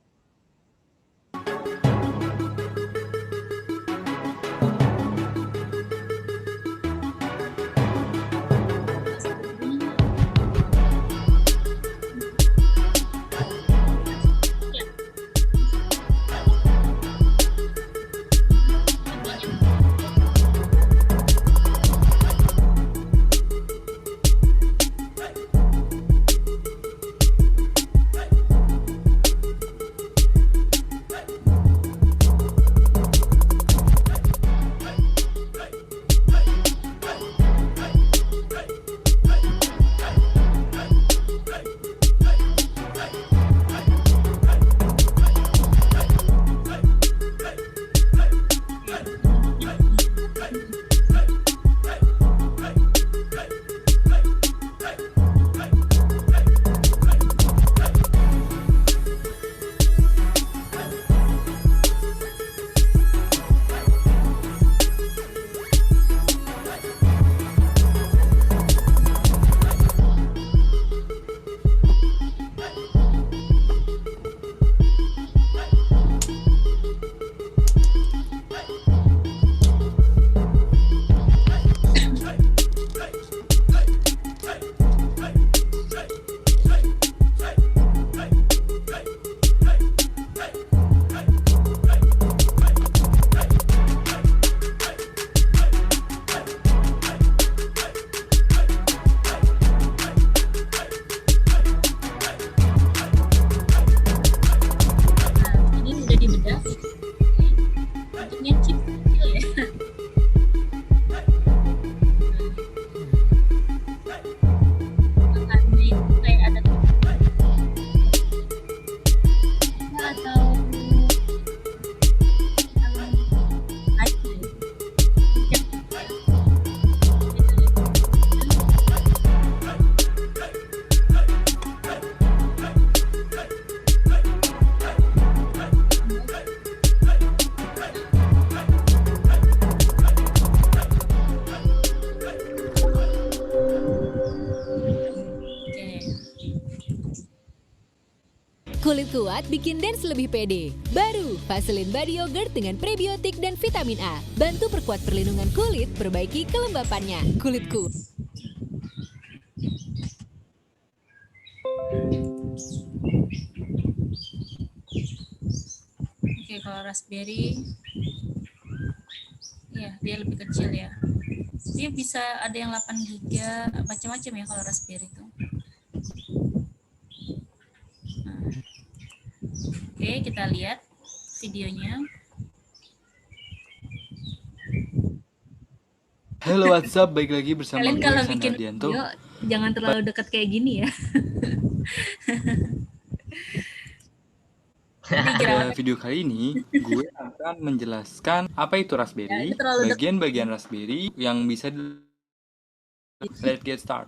kuat bikin dance lebih pede. Baru, Vaseline Body Yogurt dengan prebiotik dan vitamin A. Bantu perkuat perlindungan kulit, perbaiki kelembapannya. Kulitku. Oke, kalau raspberry, ya dia lebih kecil ya. Dia bisa ada yang 8 giga, macam-macam ya kalau raspberry itu. Nah. Oke, kita lihat videonya. Halo WhatsApp, baik lagi bersama Kalian gue kalau Iksan bikin Ardianto. video jangan terlalu dekat kayak gini ya. Pada video kali ini, gue akan menjelaskan apa itu raspberry, bagian-bagian raspberry yang bisa Let's get start.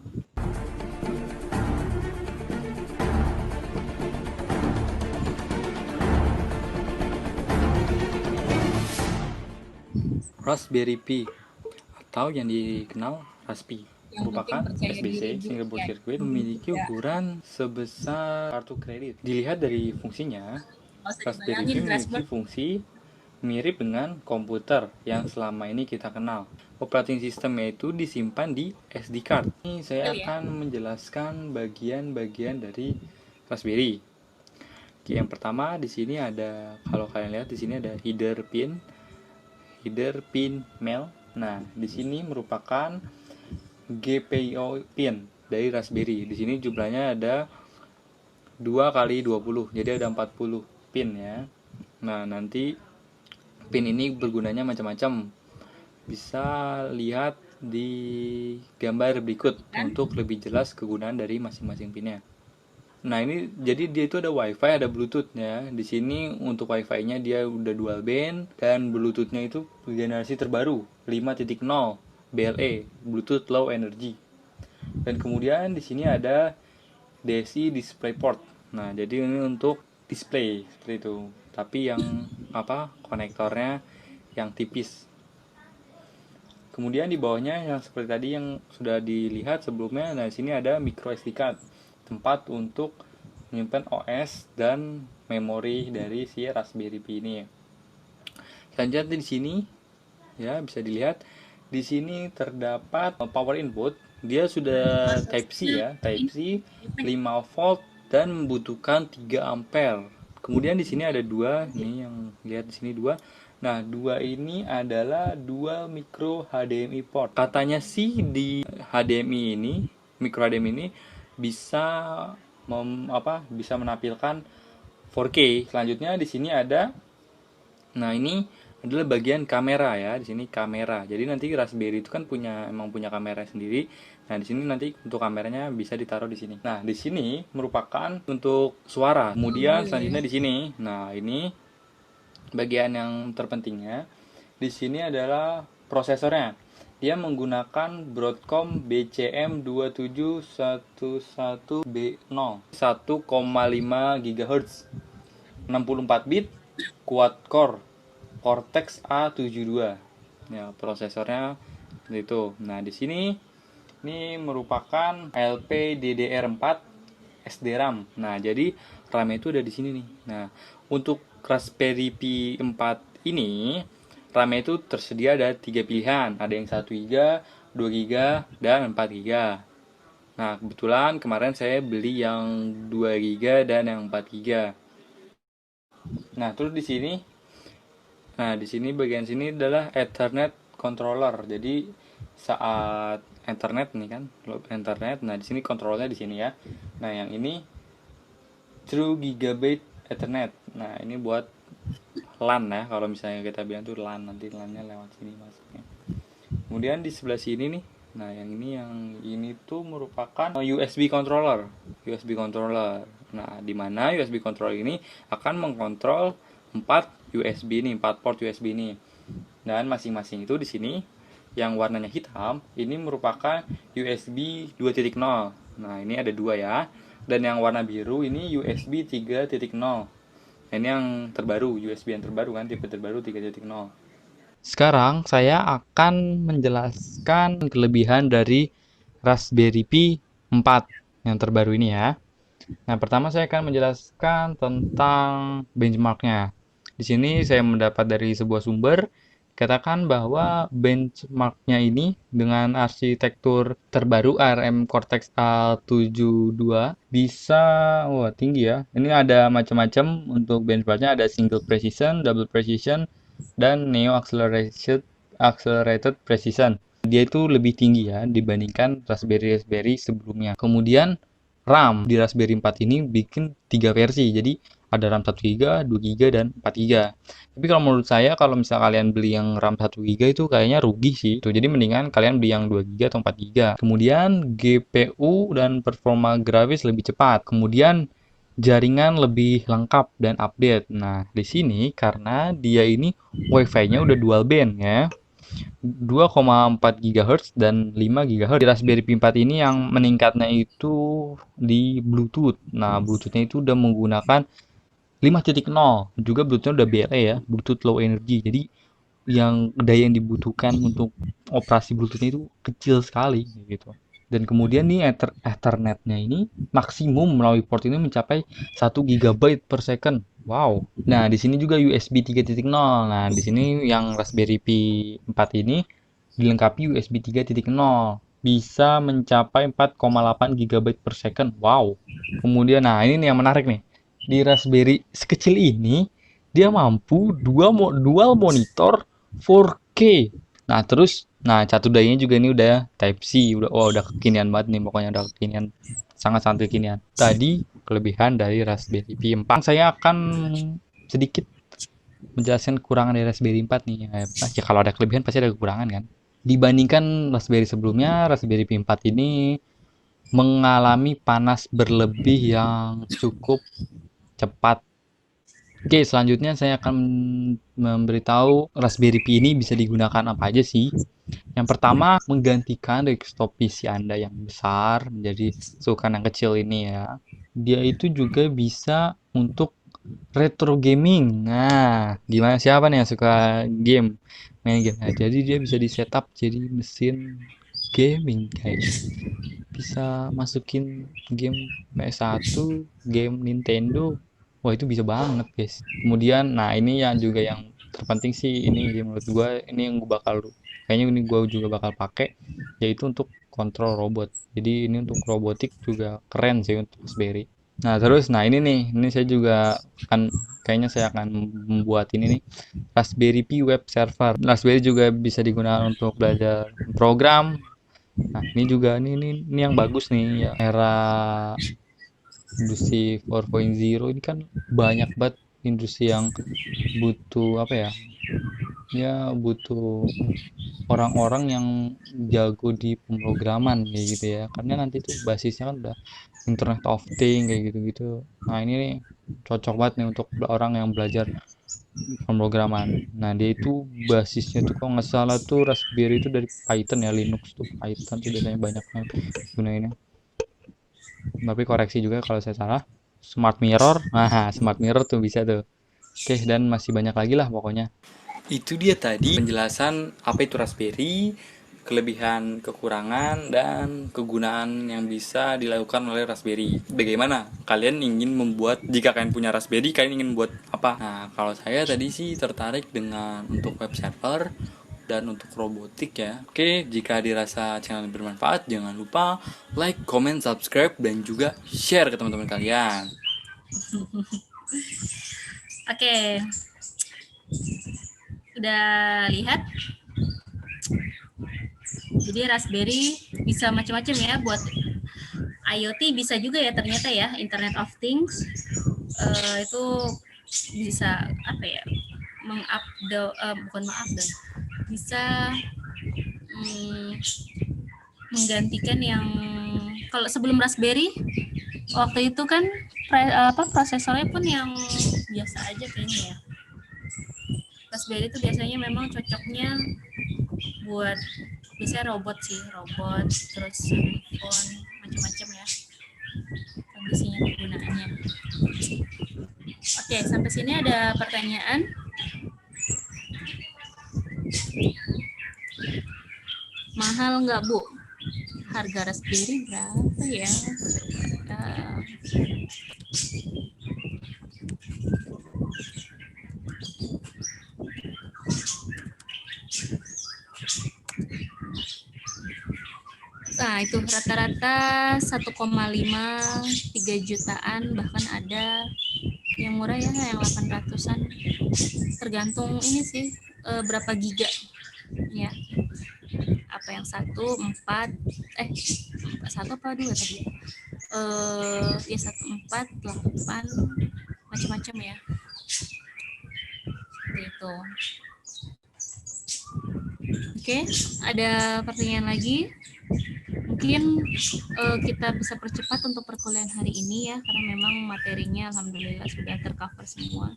Raspberry Pi atau yang dikenal Raspi merupakan SBC single board circuit memiliki ukuran sebesar kartu kredit. Dilihat dari fungsinya, Raspberry Pi memiliki fungsi mirip dengan komputer yang selama ini kita kenal. Operating sistemnya itu disimpan di SD card. Ini saya akan menjelaskan bagian-bagian dari Raspberry. Oke, yang pertama di sini ada, kalau kalian lihat di sini ada header pin mail. Nah, di sini merupakan GPIO pin dari Raspberry. Di sini jumlahnya ada 2x20, jadi ada 40 pin ya. Nah, nanti pin ini bergunanya macam-macam. Bisa lihat di gambar berikut untuk lebih jelas kegunaan dari masing-masing pinnya. Nah, ini jadi dia itu ada WiFi, ada Bluetooth ya. Di sini untuk WiFi-nya dia udah dual band dan Bluetooth-nya itu generasi terbaru 5.0 BLE, Bluetooth Low Energy. Dan kemudian di sini ada DSI DisplayPort. Nah, jadi ini untuk display seperti itu. Tapi yang konektornya yang tipis. Kemudian di bawahnya yang seperti tadi yang sudah dilihat sebelumnya, nah di sini ada micro SD card, tempat untuk menyimpan OS dan memori dari si Raspberry Pi ini. Selanjutnya di sini ya bisa dilihat di sini terdapat power input. Dia sudah Type C ya, Type C 5 volt dan membutuhkan 3 ampere. Kemudian di sini ada dua, nih yang lihat di sini dua. Nah, dua ini adalah dua micro HDMI port. Katanya sih di HDMI ini, micro HDMI ini bisa bisa menampilkan 4K. Selanjutnya di sini ada, nah ini adalah bagian kamera ya, di sini kamera. Jadi nanti Raspberry itu kan emang punya kamera sendiri. Nah, di sini nanti untuk kameranya bisa ditaruh di sini. Nah, di sini merupakan untuk suara. Kemudian selanjutnya di sini. Nah, ini bagian yang terpentingnya. Di sini adalah prosesornya. Dia menggunakan Broadcom BCM 2711B0 1,5 GHz 64 bit quad-core Cortex A72. Ya, prosesornya seperti itu. Nah, di sini ini merupakan LPDDR4 SDRAM. Nah, jadi RAM itu ada di sini nih. Nah, untuk Raspberry Pi 4 ini RAM itu tersedia ada 3 pilihan. Ada yang 1 GB, 2 GB, dan 4 GB. Nah, kebetulan kemarin saya beli yang 2 GB dan yang 4 GB. Nah, terus di sini bagian sini adalah Ethernet controller. Jadi saat Ethernet nih kan, Ethernet. Nah, di sini kontrolnya di sini ya. Nah, yang ini True Gigabit Ethernet. Nah, ini buat LAN ya, kalau misalnya kita bilang tuh LAN, nanti LAN-nya lewat sini masuknya. Kemudian di sebelah sini nih, nah yang ini tuh merupakan USB controller. Nah, di mana USB controller ini akan mengkontrol 4 USB ini, 4 port USB ini. Dan masing-masing itu di sini yang warnanya hitam ini merupakan USB 2.0. Nah, ini ada dua ya. Dan yang warna biru ini USB 3.0. Ini yang terbaru, USB yang terbaru kan, tipe terbaru 3.0. Sekarang saya akan menjelaskan kelebihan dari Raspberry Pi 4 yang terbaru ini ya. Nah, pertama saya akan menjelaskan tentang benchmarknya. Di sini saya mendapat dari sebuah sumber, katakan bahwa benchmarknya ini dengan arsitektur terbaru ARM Cortex A72 bisa, wah tinggi ya. Ini ada macam-macam untuk benchmarknya, ada single precision, double precision, dan neo accelerated precision. Dia itu lebih tinggi ya dibandingkan Raspberry sebelumnya. Kemudian RAM di Raspberry 4 ini bikin 3 versi. Jadi ada RAM 1 GB, 2 GB, dan 4 GB. Tapi kalau menurut saya kalau misal kalian beli yang RAM 1 GB itu kayaknya rugi sih. Tuh, jadi mendingan kalian beli yang 2 GB atau 4 GB. Kemudian GPU dan performa grafis lebih cepat. Kemudian jaringan lebih lengkap dan update. Nah, di sini karena dia ini WiFi-nya udah dual band ya. 2,4 GHz dan 5 GHz. Di Raspberry Pi 4 ini yang meningkatnya itu di Bluetooth. Nah, Bluetooth-nya itu udah menggunakan 5.0. Juga Bluetooth-nya udah BLE ya, Bluetooth Low Energy. Jadi yang daya yang dibutuhkan untuk operasi Bluetooth-nya itu kecil sekali gitu. Dan kemudian nih Ethernet-nya ini maksimum melalui port ini mencapai 1 GB per second. Wow. Nah, di sini juga USB 3.0. Nah, di sini yang Raspberry Pi 4 ini dilengkapi USB 3.0. Bisa mencapai 4,8 GB per second. Wow. Kemudian, nah ini nih yang menarik nih. Di Raspberry sekecil ini, dia mampu dual monitor 4K. Nah, terus catu dayanya juga ini udah Type-C, udah kekinian banget nih, pokoknya udah kekinian, sangat-sangat kekinian. Tadi kelebihan dari Raspberry Pi 4. Saya akan sedikit menjelaskan kekurangan dari Raspberry 4 nih. Ya kalau ada kelebihan pasti ada kekurangan kan. Dibandingkan Raspberry sebelumnya, Raspberry Pi 4 ini mengalami panas berlebih yang cukup cepat. Oke, selanjutnya saya akan memberitahu Raspberry Pi ini bisa digunakan apa aja sih. Yang pertama, menggantikan desktop PC Anda yang besar menjadi sukan yang kecil ini ya. Dia itu juga bisa untuk retro gaming. Nah, gimana siapa nih yang suka main game? Nah, jadi dia bisa di setup jadi mesin gaming guys. Bisa masukin game PS1, game Nintendo. Wah, itu bisa banget guys. Kemudian ini yang juga yang terpenting sih, ini menurut gua ini yang kayaknya ini gua juga bakal pakai, yaitu untuk kontrol robot. Jadi ini untuk robotik juga keren sih untuk Raspberry. Nah, terus ini saya juga kayaknya saya akan membuat ini nih, Raspberry Pi web server. Raspberry juga bisa digunakan untuk belajar program. Nah, ini juga ini yang bagus nih ya, era industri 4.0 ini kan banyak banget industri yang butuh butuh orang-orang yang jago di pemrograman kayak gitu ya, karena nanti tuh basisnya kan udah Internet of Things kayak gitu-gitu. Nah, ini nih cocok banget nih untuk orang yang belajar pemrograman. Nah, dia itu basisnya tuh kalau nggak salah tuh Raspberry itu dari Python ya, Linux tuh Python tuh biasanya banyak banget gunainnya. Tapi koreksi juga kalau saya salah. Smart mirror, smart mirror tuh bisa tuh. Oke, dan masih banyak lagi lah pokoknya. Itu dia tadi penjelasan apa itu Raspberry, kelebihan, kekurangan, dan kegunaan yang bisa dilakukan oleh Raspberry. Bagaimana kalian ingin membuat, jika kalian punya Raspberry, kalian ingin buat apa? Nah, kalau saya tadi sih tertarik dengan untuk web server dan untuk robotik ya. Oke, jika dirasa channel bermanfaat, jangan lupa like, comment, subscribe, dan juga share ke teman-teman kalian. Oke. Udah lihat? Jadi Raspberry bisa macam-macam ya, buat IoT bisa juga ya ternyata ya, Internet of Things. Itu bisa bisa menggantikan yang kalau sebelum Raspberry waktu itu kan prosesornya pun yang biasa aja kayaknya ya. Raspberry itu biasanya memang cocoknya buat biasanya robot, terus handphone, macam-macam ya kondisinya, kegunaannya. Oke, sampai sini ada pertanyaan? Mahal nggak Bu? Harga Raspberry berapa ya? Nah, itu rata-rata 1,5 3 jutaan, bahkan ada yang murah ya, yang 800-an. Tergantung ini sih berapa giga ya. Apa yang 1, 4, 1 apa 2 tadi? Ya 1, 4, 8, macam-macam ya. Seperti itu. Oke, ada pertanyaan lagi? Mungkin kita bisa percepat untuk perkuliahan hari ini ya, karena memang materinya alhamdulillah sudah tercover semua.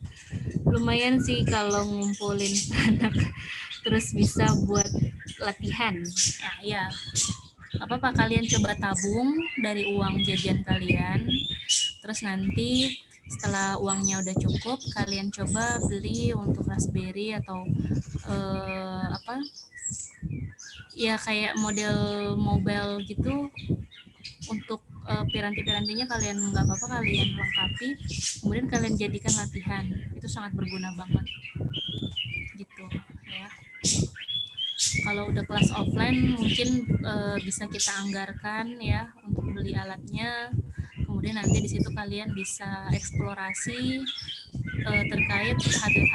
Lumayan sih kalau ngumpulin anak terus bisa buat latihan. Ya, apa-apa, kalian coba tabung dari uang jajan kalian, terus nanti setelah uangnya udah cukup, kalian coba beli untuk Raspberry atau ya kayak model mobile gitu, untuk piranti-pirantinya kalian nggak apa-apa, kalian lengkapi, kemudian kalian jadikan latihan. Itu sangat berguna banget gitu ya. Kalau udah kelas offline mungkin bisa kita anggarkan ya untuk beli alatnya, kemudian nanti di situ kalian bisa eksplorasi terkait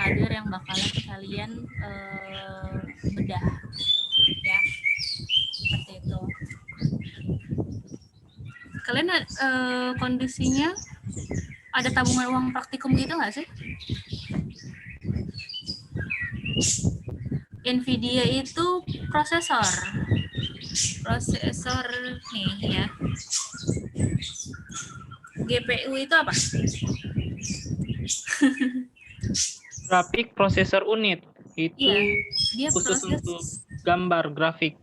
hardware yang bakalan kalian bedah ya, seperti itu. Kalian kondisinya ada tabungan uang praktikum gitu nggak sih? Nvidia itu prosesor nih ya. GPU itu apa? Grafik prosesor unit itu dia khusus proses untuk gambar grafik.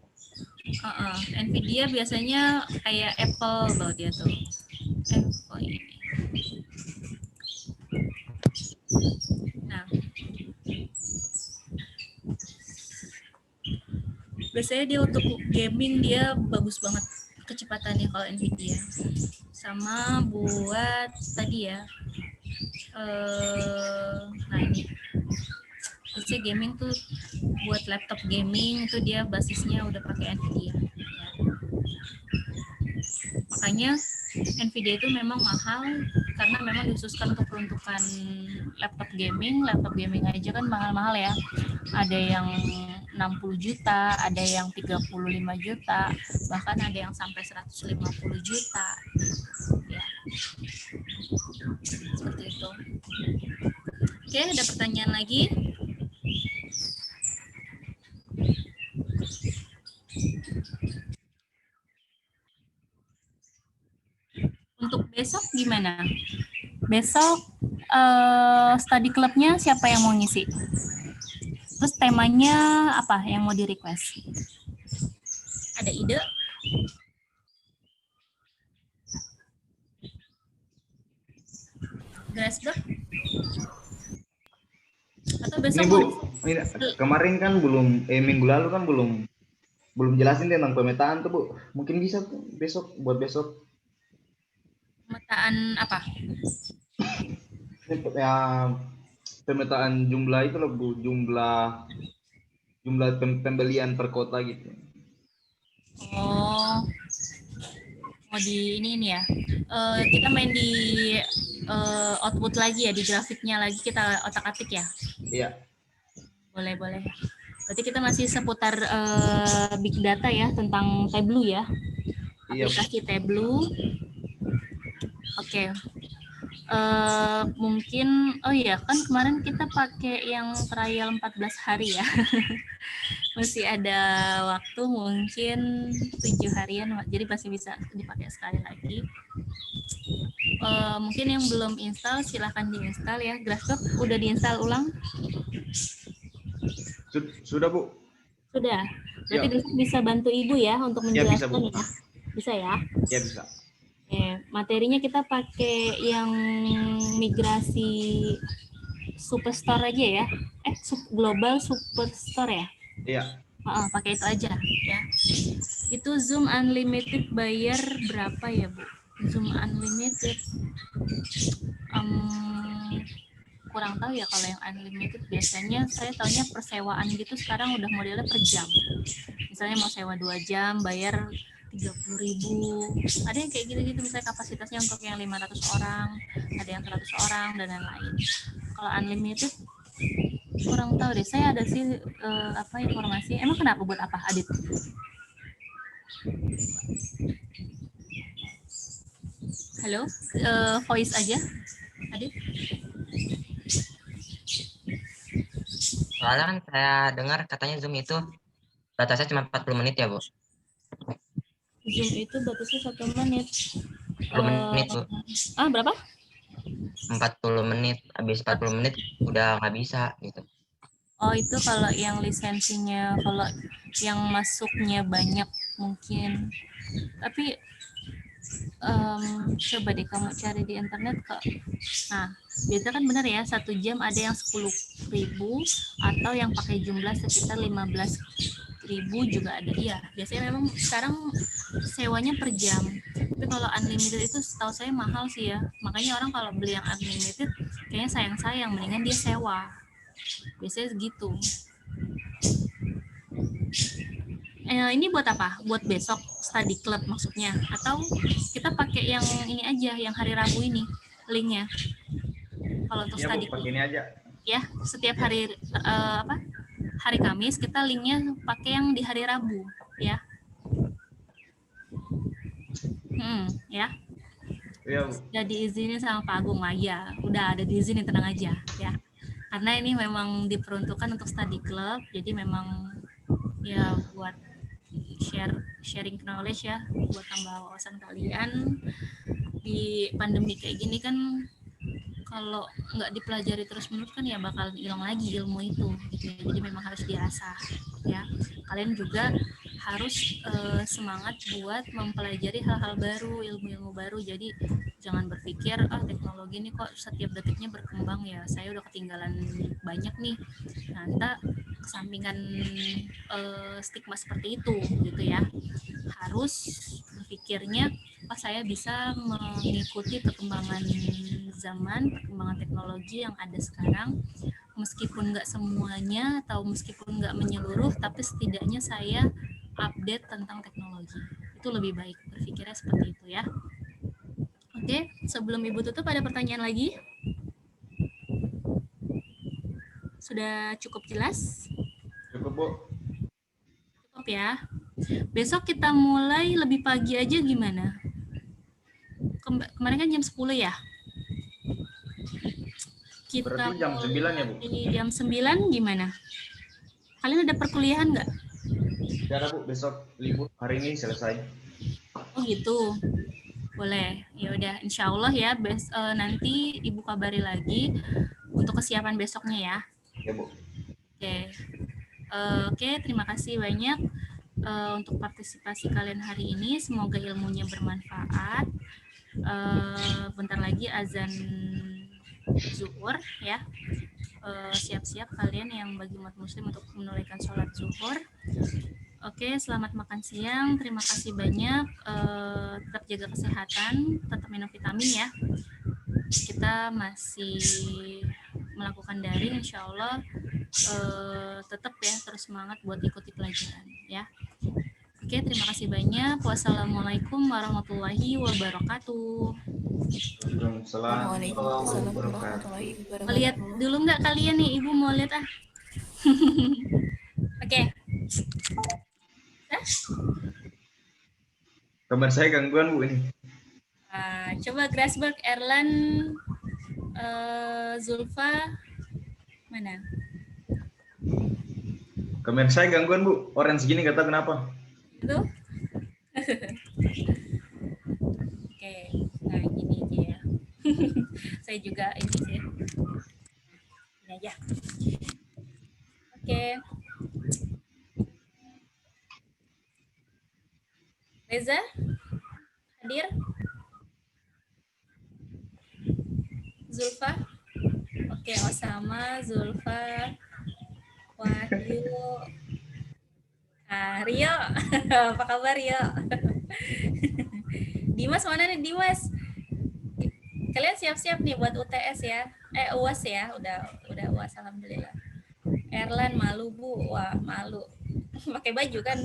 Nvidia biasanya kayak Apple loh dia tuh. Apple ini. Nah, biasanya dia untuk gaming dia bagus banget kecepatannya kalau Nvidia. Sama buat tadi ya. Nah ini. Biasanya gaming tuh buat laptop gaming itu dia basisnya udah pakai Nvidia. Ya. Makanya Nvidia itu memang mahal karena memang dikhususkan untuk peruntukan laptop gaming. Laptop gaming aja kan mahal-mahal ya. Ada yang 60 juta, ada yang 35 juta, bahkan ada yang sampai 150 juta. Ya. Seperti itu. Oke, ada pertanyaan lagi? Untuk besok gimana? Besok study club-nya siapa yang mau ngisi? Terus temanya apa yang mau di-request? Ada ide? Grassberg? Atau besok Ini Bu, ini, kemarin kan minggu lalu kan belum jelasin tentang pemetaan tuh Bu. Mungkin bisa tuh buat besok. Pemetaan apa? Ya, pemetaan jumlah itu loh Bu, jumlah pembelian per kota gitu. Oh, mau di ini ya. Kita main di output lagi ya, di grafiknya lagi kita otak-atik ya. Iya. Boleh. Berarti kita masih seputar big data ya, tentang Tableau ya. Aplikasi Tableau. Oke. Mungkin kan kemarin kita pakai yang trial 14 hari ya. Masih ada waktu mungkin 7 harian, jadi masih bisa dipakai sekali lagi. Mungkin yang belum install silahkan diinstal ya. Graphbook udah diinstal ulang? Sudah Bu. Sudah. Berarti besok bisa bantu Ibu ya untuk menjelaskan ya. Bisa ya? Ya bisa. Materinya kita pakai yang migrasi Superstore aja ya. Global Superstore ya. Iya. Pakai itu aja ya. Itu Zoom Unlimited bayar berapa ya Bu? Zoom unlimited. Kurang tahu ya kalau yang unlimited. Biasanya saya tahunya persewaan gitu sekarang udah modelnya per jam. Misalnya mau sewa 2 jam bayar 30.000. Ada yang kayak gitu-gitu, misalnya kapasitasnya untuk yang 500 orang, ada yang 100 orang dan lain-lain. Kalau unlimited kurang tahu deh. Saya ada sih informasi. Emang kenapa, buat apa, Adit? Halo, voice aja, Adit. Soalnya kan saya dengar katanya Zoom itu batasnya cuma 40 menit ya, Bu? Zoom itu batasnya 1 menit. 40 menit, Bu. Berapa? 40 menit. Habis 40 menit udah nggak bisa gitu. Oh, itu kalau yang lisensinya, kalau yang masuknya banyak mungkin. Tapi coba deh kamu cari di internet kok. Nah, biasanya kan benar ya, 1 jam ada yang 10.000 atau yang pakai jumlah sekitar 15.000 juga ada. Iya, biasanya memang sekarang sewanya per jam. Tapi kalau unlimited itu setahu saya mahal sih ya. Makanya orang kalau beli yang unlimited kayaknya sayang-sayang, mendingan dia sewa. Biasanya segitu. Ini buat apa? Buat besok study club maksudnya? Atau kita pakai yang ini aja, yang hari Rabu ini, linknya? Kalau untuk Iya, study Bu, club. pakai ini aja. Ya, setiap hari hari Kamis kita linknya pakai yang di hari Rabu, ya. Ya. Iya, Bu. Udah diizinin sama Pak Agung lah, ya. Udah ada diizinin, tenang aja, ya. Karena ini memang diperuntukkan untuk study club, jadi memang ya buat sharing knowledge ya, buat tambah wawasan kalian di pandemi kayak gini kan. Kalau nggak dipelajari terus-menerus kan ya bakal hilang lagi ilmu itu gitu ya. Jadi memang harus diasah ya. Kalian juga harus semangat buat mempelajari hal-hal baru, ilmu-ilmu baru. Jadi jangan berpikir teknologi ini kok setiap detiknya berkembang ya, saya udah ketinggalan banyak nih. Nah, entah kesampingan stigma seperti itu gitu ya. Harus berpikirnya saya bisa mengikuti perkembangan zaman, perkembangan teknologi yang ada sekarang, meskipun nggak semuanya atau meskipun nggak menyeluruh, tapi setidaknya saya update tentang teknologi. Itu lebih baik, berpikirnya seperti itu ya. Oke, sebelum Ibu tutup ada pertanyaan lagi? Sudah cukup jelas? Cukup, Bu. Cukup ya. Besok kita mulai lebih pagi aja gimana? Kemarin kan jam 10 ya? Kita Berarti jam 9 ya, Bu? Jam 9 gimana? Kalian ada perkuliahan nggak? Tidak ada, Bu. Besok libur. Hari ini selesai. Oh gitu. Boleh. Ya udah, insya Allah ya. Nanti Ibu kabari lagi untuk kesiapan besoknya ya. Ya, Bu. Oke, terima kasih banyak untuk partisipasi kalian hari ini. Semoga ilmunya bermanfaat. Bentar lagi azan zuhur ya. Siap-siap kalian yang bagi umat muslim untuk menunaikan sholat zuhur. Oke, selamat makan siang. Terima kasih banyak. Tetap jaga kesehatan, tetap minum vitamin ya. Kita masih melakukan daring, insya Allah. Tetap ya, terus semangat buat ikuti pelajaran ya. Oke, terima kasih banyak. Wassalamualaikum warahmatullahi wabarakatuh. Waalaikumsalam warahmatullahi wabarakatuh. Mau lihat dulu nggak kalian nih? Ibu mau lihat Oke. Kamar saya gangguan, Bu, ini. Coba Grasberg, Erlan, Zulfa, mana? Kamar saya gangguan, Bu. Orange gini, nggak tahu kenapa. Itu? Oke, nah gini aja ya. Saya juga ini sih. Ini aja. Oke. Reza, hadir? Zulfa? Oke, Osama, Zulfa, Wahyu, Rio, apa kabar Rio? Dimas mana nih Dimas? Kalian siap-siap nih buat UTS ya? UAS ya? Udah UAS alhamdulillah. Erlan malu Bu, wah malu. Pakai baju kan?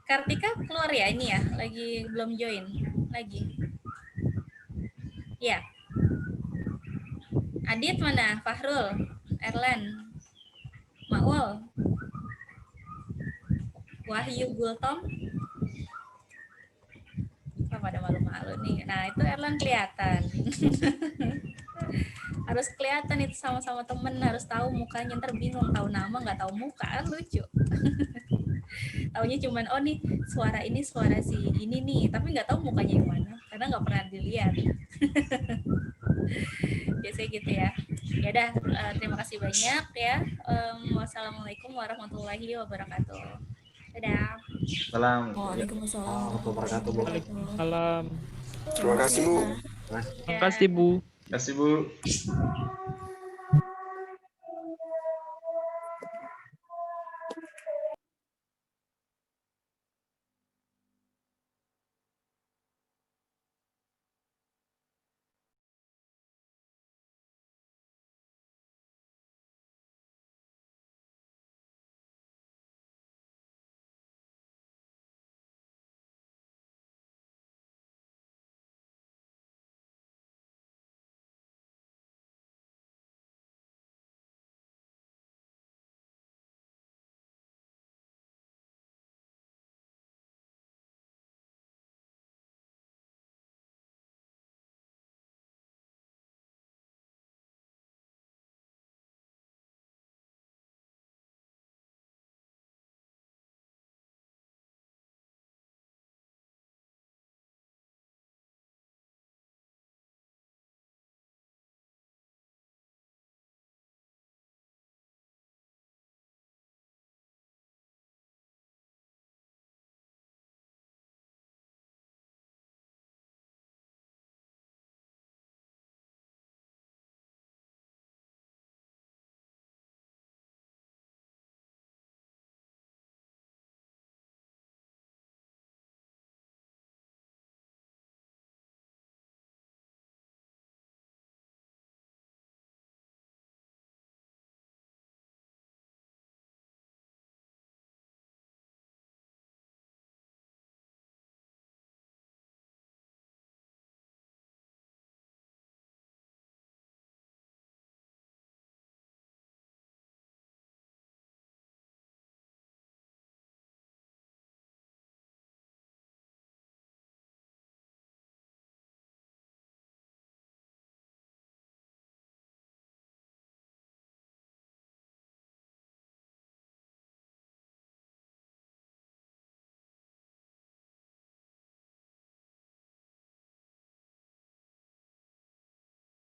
Kartika keluar ya ini ya? Lagi belum join lagi. Ya. Adit mana? Fahrul, Erlan, Maul, Wahyu Gultom. Pada malu-malu nih. Nah, itu Erlan kelihatan. Harus kelihatan itu sama-sama temen, harus tahu mukanya, ntar bingung tahu nama nggak tahu muka, kan lucu. Taunya cuman oh nih suara ini suara si ini nih, tapi nggak tahu mukanya yang mana karena nggak pernah dilihat. Biasanya gitu ya. Ya udah, terima kasih banyak ya. Wassalamualaikum warahmatullahi wabarakatuh. Dadah. Salam. Waalaikumsalam. Waalaikumsalam. Terima kasih Bu. Terima kasih Bu. Terima kasih Bu.